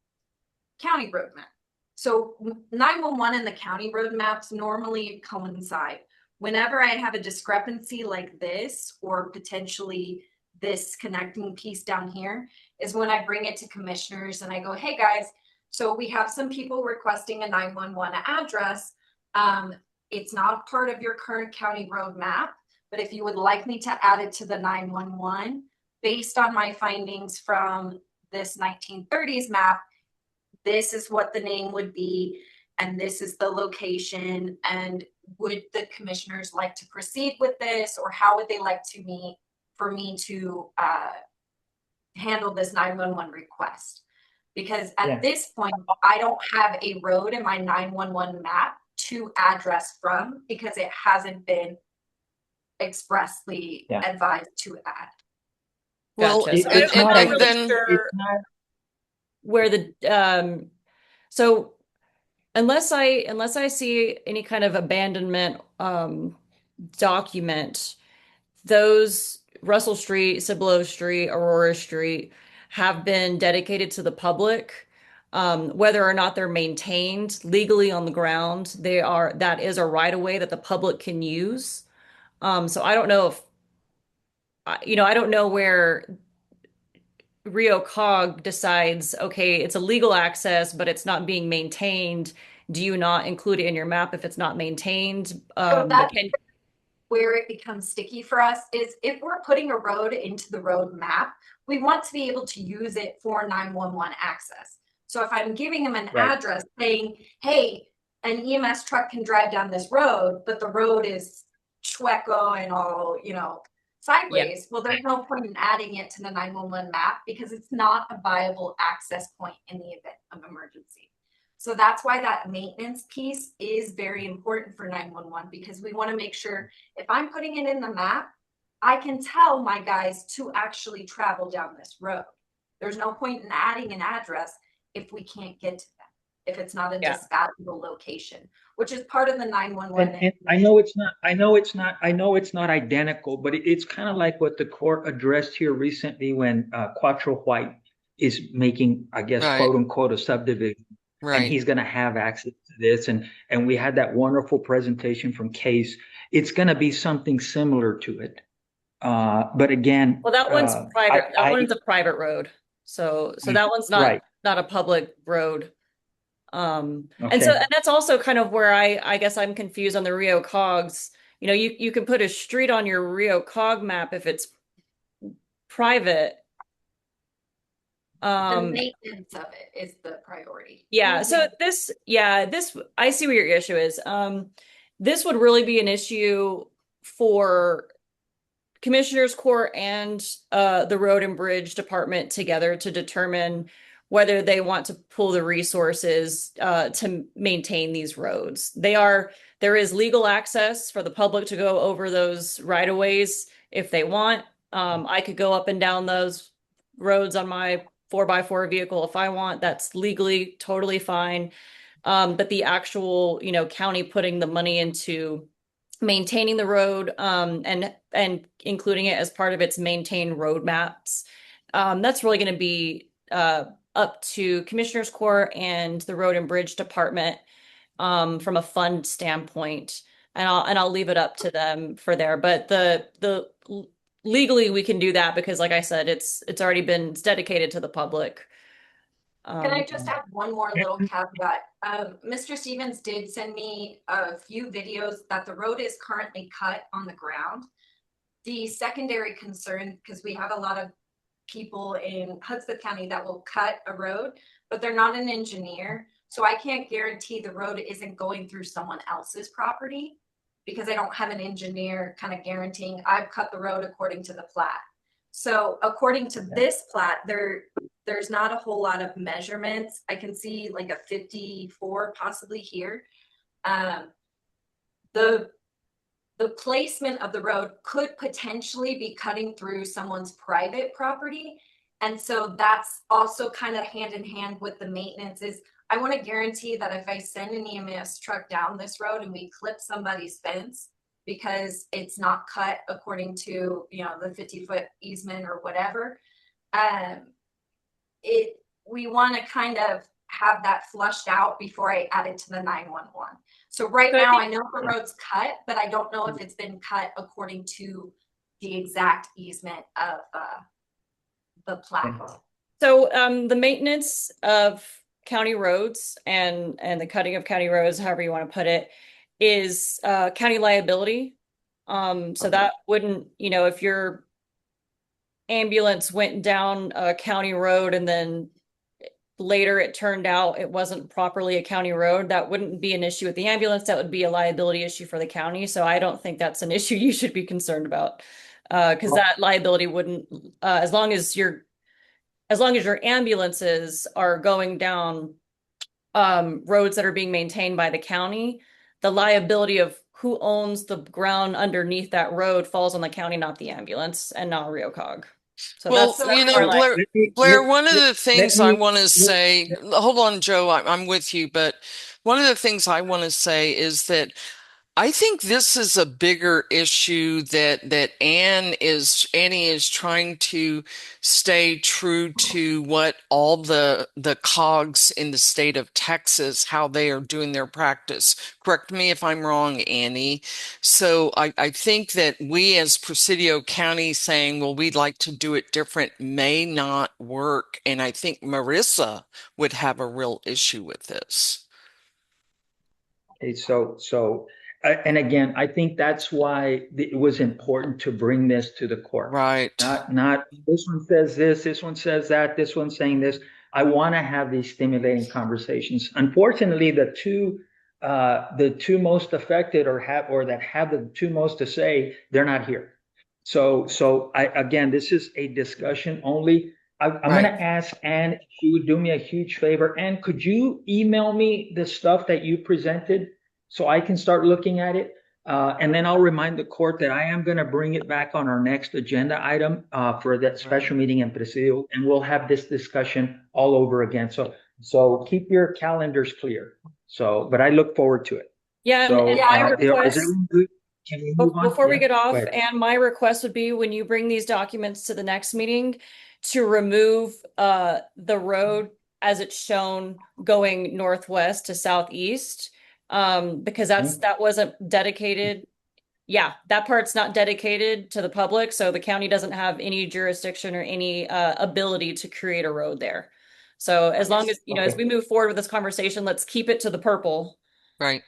county road map. So 911 and the county road maps normally coincide. Whenever I have a discrepancy like this, or potentially this connecting piece down here, is when I bring it to commissioners and I go, hey guys, so we have some people requesting a 911 address. It's not part of your current county road map, but if you would like me to add it to the 911, based on my findings from this 1930s map, this is what the name would be, and this is the location, and would the commissioners like to proceed with this, or how would they like to meet for me to handle this 911 request? Because at this point, I don't have a road in my 911 map to address from, because it hasn't been expressly advised to add. Well, Gotcha. So it's I'm not not a- really sure It's not, where the so unless I see any kind of abandonment document, those Russell Street, Cibolo Street, Aurora Street have been dedicated to the public. Whether or not they're maintained legally on the ground, that is a right of way that the public can use. So I don't know if I don't know where Rio Cog decides, okay, it's a legal access, but it's not being maintained. Do you not include it in your map if it's not maintained? So that's where it becomes sticky for us, is if we're putting a road into the road map, we want to be able to use it for 911 access. So if I'm giving them an address saying, hey, an EMS truck can drive down this road, but the road is chueco and all, sideways. Well, there's no point in adding it to the 911 map, because it's not a viable access point in the event of emergency. So that's why that maintenance piece is very important for 911, because we want to make sure if I'm putting it in the map, I can tell my guys to actually travel down this road. There's no point in adding an address if we can't get to them, if it's not a dispatchable location, which is part of the 911. and I know it's not identical, but it's kind of like what the court addressed here recently when Quattro White is making, I guess, quote unquote, a subdivision. And he's going to have access to this. And we had that wonderful presentation from Case. It's going to be something similar to it. But again, well, that one's private. That one's a private road. So that one's not a public road. And that's also kind of where I guess I'm confused on the Rio Cogs. You can put a street on your Rio Cog map if it's private. The maintenance of it is the priority. Yeah. So this, I see what your issue is. This would really be an issue for Commissioners Court and the Road and Bridge Department together to determine whether they want to pull the resources to maintain these roads. There is legal access for the public to go over those right of ways if they want. I could go up and down those roads on my 4x4 vehicle if I want. That's legally totally fine. But the actual, county putting the money into maintaining the road and including it as part of its maintained road maps, that's really going to be up to Commissioners Court and the Road and Bridge Department from a fund standpoint, and I'll leave it up to them for there. But the legally we can do that because, like I said, it's already been dedicated to the public. Can I just add one more little caveat? Mr. Stevens did send me a few videos that the road is currently cut on the ground. The secondary concern, because we have a lot of people in Hudspeth County that will cut a road, but they're not an engineer. So I can't guarantee the road isn't going through someone else's property because I don't have an engineer kind of guaranteeing I've cut the road according to the plat. So according to this plat, there's not a whole lot of measurements. I can see like a 54 possibly here. The placement of the road could potentially be cutting through someone's private property. And so that's also kind of hand in hand with the maintenance is I want to guarantee that if I send an EMS truck down this road and we clip somebody's fence because it's not cut according to, the 50-foot easement or whatever, we want to kind of have that flushed out before I add it to the 911. So right So I now, I think- know the road's cut, but I don't know if it's been cut according to the exact easement of the plat. So the maintenance of county roads and the cutting of county roads, however you want to put it, is county liability. So that wouldn't, you know, if your ambulance went down a county road and then later it turned out it wasn't properly a county road, that wouldn't be an issue with the ambulance. That would be a liability issue for the county. So I don't think that's an issue you should be concerned about. Because that liability wouldn't, as long as your ambulances are going down roads that are being maintained by the county, the liability of who owns the ground underneath that road falls on the county, not the ambulance, and not RioCog. So Well, that's you more know, like- Blair, one of the things I want to say, hold on, Joe, I'm with you, but one of the things I want to say is that I think this is a bigger issue that Annie is trying to stay true to what all the cogs in the state of Texas, how they are doing their practice. Correct me if I'm wrong, Annie. So I think that we as Presidio County saying, well, we'd like to do it different may not work. And I think Marissa would have a real issue with this. Okay, and again, I think that's why it was important to bring this to the court. Right. Not this one says this one says that, this one's saying this. I want to have these stimulating conversations. Unfortunately, the two most affected or that have the two most to say, they're not here. So again, this is a discussion only. I'm going to ask Ann if she would do me a huge favor. Ann, could you email me the stuff that you presented so I can start looking at it? And then I'll remind the court that I am going to bring it back on our next agenda item for that special meeting in Presidio, and we'll have this discussion all over again. So keep your calendars clear. But I look forward to it. Yeah, So, and my is request, everyone good? Can we move on? before we Yeah, get off, go ahead. and my request would be when you bring these documents to the next meeting to remove the road as it's shown going northwest to southeast, because that wasn't dedicated. Yeah, that part's not dedicated to the public, so the county doesn't have any jurisdiction or any ability to create a road there. So as long as, as we move forward with this conversation, let's keep it to the purple. Right.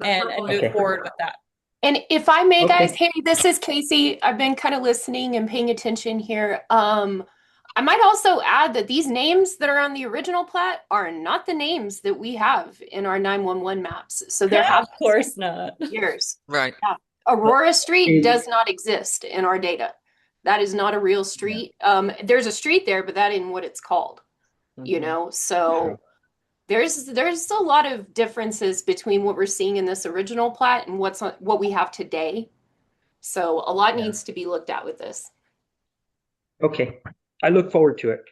And move forward with that. And if I may, Okay. guys, hey, this is Casey. I've been kind of listening and paying attention here. I might also add that these names that are on the original plat are not the names that we have in our 911 maps. So there have, of course not. years. Right. Yeah. Aurora Street does not exist in our data. That is not a real street. There's a street there, but that isn't what it's called. So there's a lot of differences between what we're seeing in this original plat and what we have today. So a lot needs to be looked at with this. Okay, I look forward to it.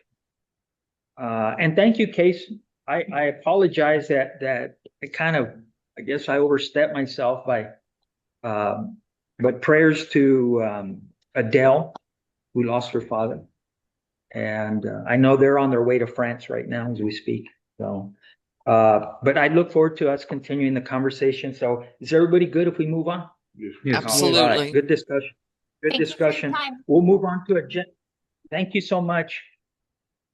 And thank you, Case. I apologize that I guess I overstepped myself but prayers to Adele, who lost her father. And I know they're on their way to France right now as we speak. So, but I look forward to us continuing the conversation. So is everybody good if we move on? Yes. Absolutely. All right, good discussion. Good Thank you for your discussion. time. We'll move on to agenda. Thank you so much.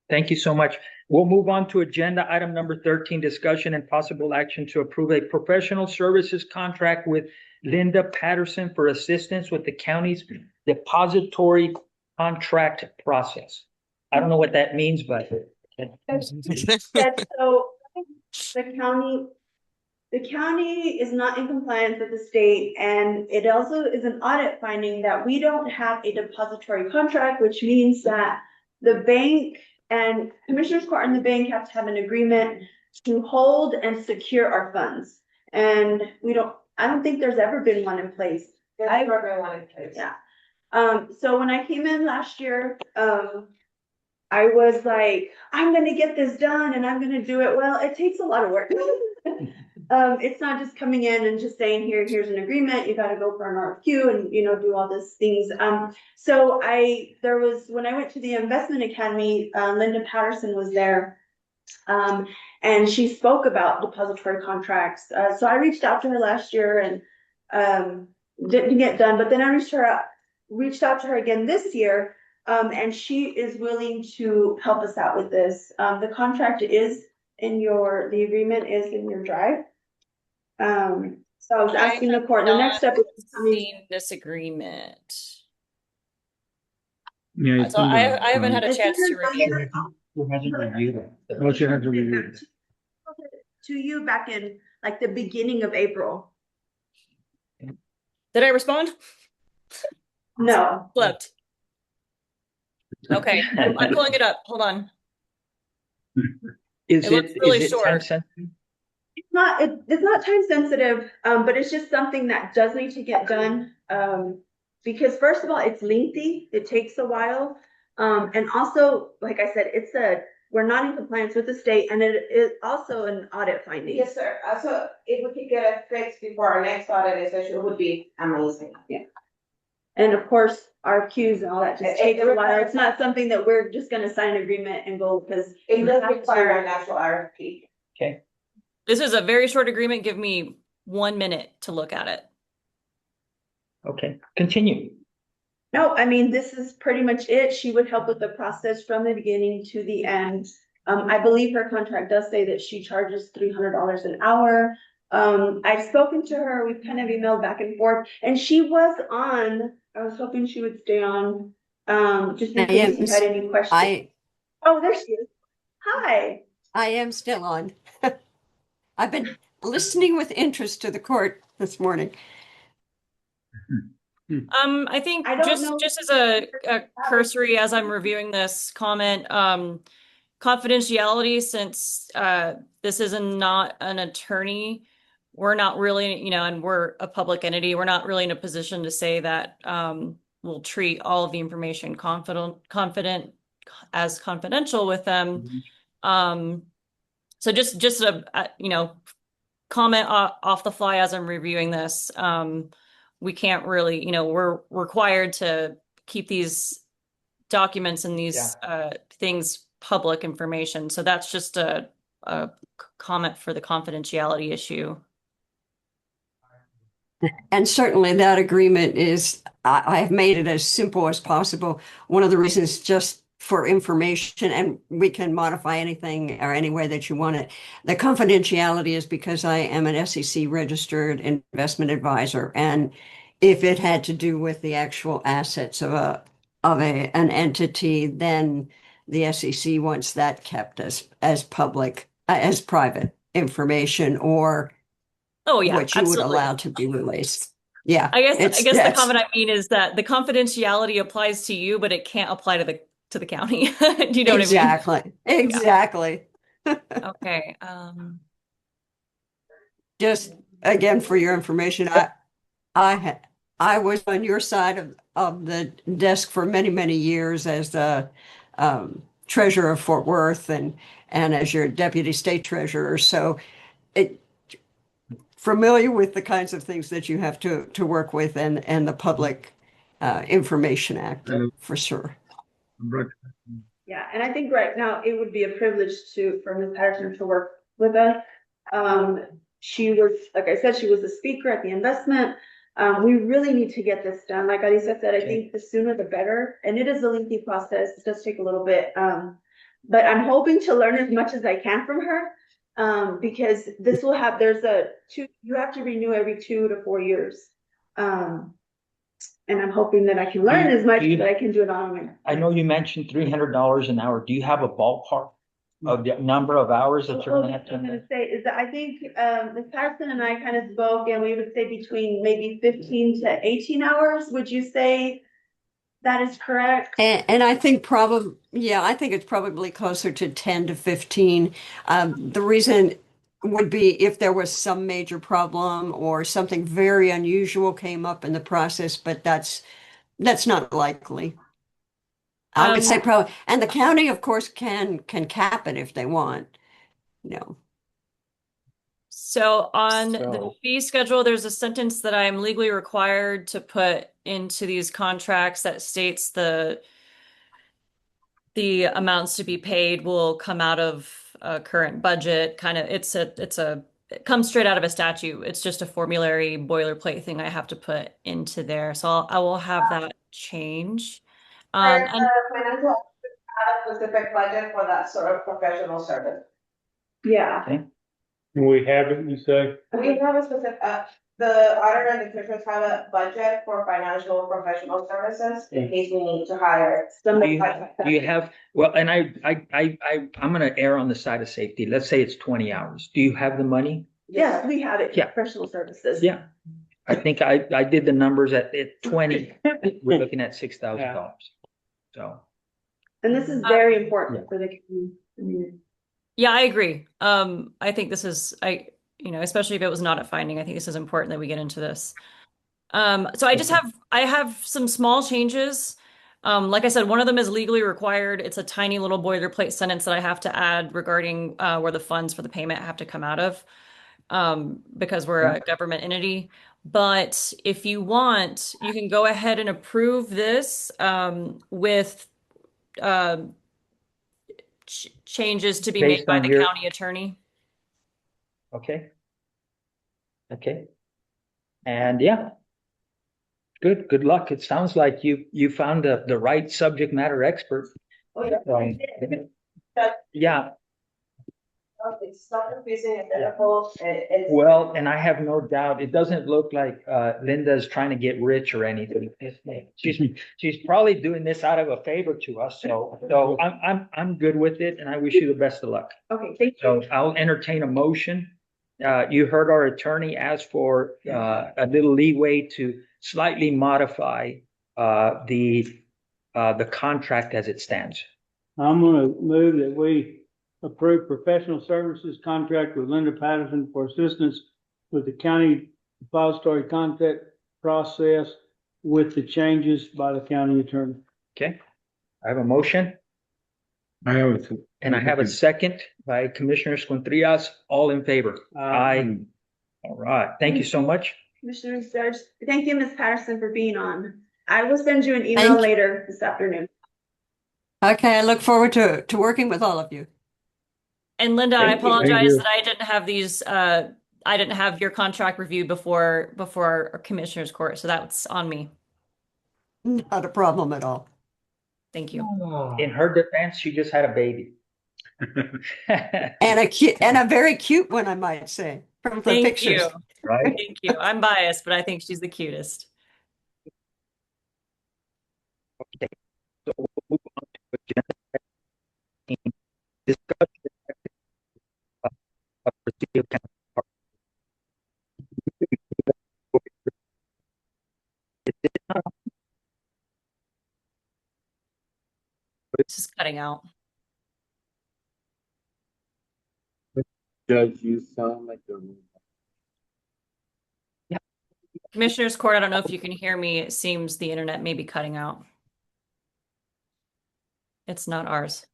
Thank you so much. We'll move on to agenda item number 13, discussion and possible action to approve a professional services contract with Linda Patterson for assistance with the county's depository contract process. I don't know what that means, but. So the county is not in compliance with the state, and it also is an audit finding that we don't have a depository contract, which means that the bank and Commissioners Court and the bank have to have an agreement to hold and secure our funds. And I don't think there's ever been one in place. I've never been one in place. Yeah. So when I came in last year, I was like, I'm gonna get this done and I'm gonna do it. Well, it takes a lot of work. It's not just coming in and just saying, here's an agreement. You gotta go for an RFQ and, do all these things. So when I went to the investment academy, Linda Patterson was there. And she spoke about depository contracts. So I reached out to her last year and didn't get done, but then I reached out to her again this year. And she is willing to help us out with this. The contract is the agreement is in your drive. So I was asking the court, the next step is Seen this agreement. Yeah, it's So in the- I haven't had a It's chance to in the- review it. Who hasn't reviewed it? Oh, she has to review it. to you back in like the beginning of April. Did I respond? No. Flipped. Okay, I'm pulling it up. Hold on. Is It looks it, really is it time short. sensitive? It's not time sensitive, but it's just something that does need to get done. Because first of all, it's lengthy, it takes a while. And also, like I said, we're not in compliance with the state, and it is also an audit finding. Yes, sir. So if we could get it fixed before our next audit session, it would be amazing. Yeah. And of course, RFQs and all that just takes a while. It's not something that we're just gonna sign an agreement and go, because It does require an actual RFP. Okay, This is a very short agreement. Give me 1 minute to look at it. okay, continue. No, I mean, this is pretty much it. She would help with the process from the beginning to the end. I believe her contract does say that she charges $300 an hour. I've spoken to her, we've kind of emailed back and forth, and she was on, I was hoping she would stay on, just in case you had any questions. Oh, there she is. Hi. I am still on. I've been listening with interest to the court this morning. I think I don't know. just as a cursory, as I'm reviewing this comment, confidentiality, since this is not an attorney, we're not really, and we're a public entity, we're not really in a position to say that we'll treat all of the information confidential with them. So just a comment off the fly as I'm reviewing this. We can't really, we're required to keep these documents and these things public information. So that's just a comment for the confidentiality issue. And certainly that agreement is, I have made it as simple as possible. One of the reasons just for information, and we can modify anything or any way that you want it. The confidentiality is because I am an SEC registered investment advisor. And if it had to do with the actual assets of an entity, then the SEC wants that kept as public, as private information, or what you would allow to be released. Yeah. I guess the comment I mean is that the confidentiality applies to you, but it can't apply to the county. Do you know what I mean? Exactly. Okay. Just again, for your information, I was on your side of the desk for many, many years as the treasurer of Fort Worth and as your deputy state treasurer. So familiar with the kinds of things that you have to work with and the Public Information Act for sure. Yeah, and I think right now it would be a privilege for Ms. Patterson to work with us. She was, like I said, she was a speaker at the investment. We really need to get this done. Like Alisa said, I think the sooner the better. And it is a lengthy process. It does take a little bit. But I'm hoping to learn as much as I can from her. Because this will have, you have to renew every 2 to 4 years. And I'm hoping that I can learn as much that I can do it on my own. I know you mentioned $300 an hour. Do you have a ballpark of the number of hours that you're gonna have to? I'm gonna say is that I think Ms. Patterson and I kind of spoke, and we would say between maybe 15 to 18 hours. Would you say that is correct? And I think it's probably closer to 10 to 15. The reason would be if there was some major problem or something very unusual came up in the process, but that's not likely. I would say probably, and the county, of course, can cap it if they want. So on the fee schedule, there's a sentence that I'm legally required to put into these contracts that states the amounts to be paid will come out of current budget, kind of, it comes straight out of a statute. It's just a formulary boilerplate thing I have to put into there. So I will have that change. And And financial have a specific budget for that sort of professional service. Yeah. Okay. We have it, you say? We have a specific, the auditor and the commissioners have a budget for financial and professional services in case we need to hire Do somebody. you have, well, and I'm gonna err on the side of safety. Let's say it's 20 hours. Do you have the money? Yes, we have it, Yeah. professional services. Yeah. I think I did the numbers at 20, we're looking at $6,000. So, And this is very important for the community. yeah, I agree. I think this is, especially if it was not a finding, I think this is important that we get into this. So I have some small changes. Like I said, one of them is legally required. It's a tiny little boilerplate sentence that I have to add regarding where the funds for the payment have to come out of, because we're a government entity. But if you want, you can go ahead and approve this with changes to be made Based by on the your- county attorney. okay. Okay. And yeah. Good luck. It sounds like you found the right subject matter expert. Oh, yeah. Yeah, It's not confusing, it's difficult, it's. well, and I have no doubt, it doesn't look like Linda's trying to get rich or anything. She's probably doing this out of a favor to us, so I'm good with it, and I wish you the best of luck. Okay, thank you. So I'll entertain a motion. You heard our attorney ask for a little leeway to slightly modify the contract as it stands. I'm gonna move that we approve professional services contract with Linda Patterson for assistance with the county depository contract process with the changes by the county attorney. Okay, I have a motion. I have it. And I have a second by Commissioner Squintrias. All in favor? Aye. All right. Thank you so much. Commissioners, Judge, thank you, Ms. Patterson, for being on. I will send you an email Thank you. later this afternoon. Okay, I look forward to working with all of you. And Linda, I Thank you. apologize Thank you. that I didn't have these, I didn't have your contract reviewed before our commissioners court, so that's on me. Not a problem at all. Thank you. In her defense, she just had a baby. And a very cute one, I might say, from the Thank pictures. you. Right? Thank you. I'm biased, but I think she's the cutest. Okay. So we'll move on to agenda. Discussion of Presidio County Park. It's just cutting out. Judge, you sound like the. Commissioners Court, I don't know if you can hear me. It seems the internet may be cutting out. It's not ours.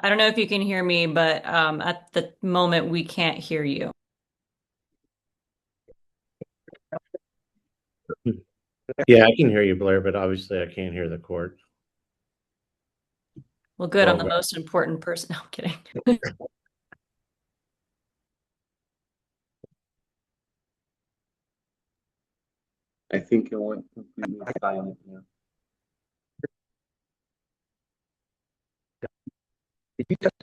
I don't know if you can hear me, but at the moment we can't hear you. Yeah, I can hear you, Blair, but obviously I can't hear the court. Well, good. I'm the Well, most important person. No, I'm kidding. I think it went completely silent now. Did you just?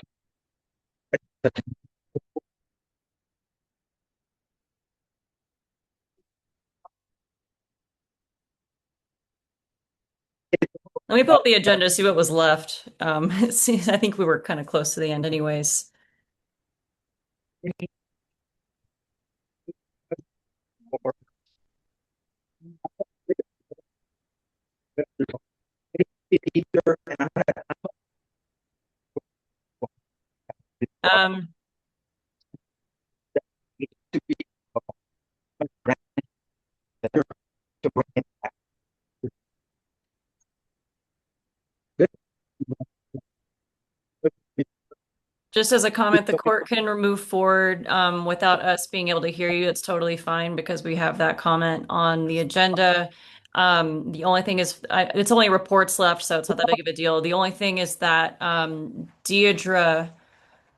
Let me pull up the agenda, see what was left. I think we were kind of close to the end anyways. Um, Just as a comment, the court can move forward without us being able to hear you. It's totally fine because we have that comment on the agenda. The only thing is, it's only reports left, so it's not that big of a deal. The only thing is that Deidre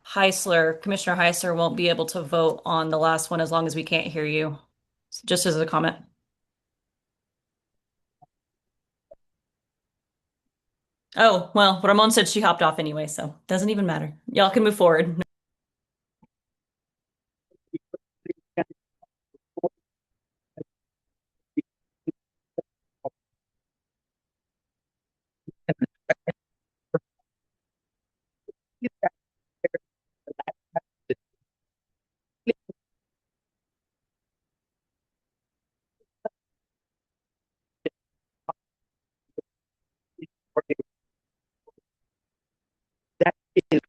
Heisler, Commissioner Heisler, won't be able to vote on the last one as long as we can't hear you. Just as a comment. Oh, well, Ramon said she hopped off anyway, so doesn't even matter. Y'all can move forward. That is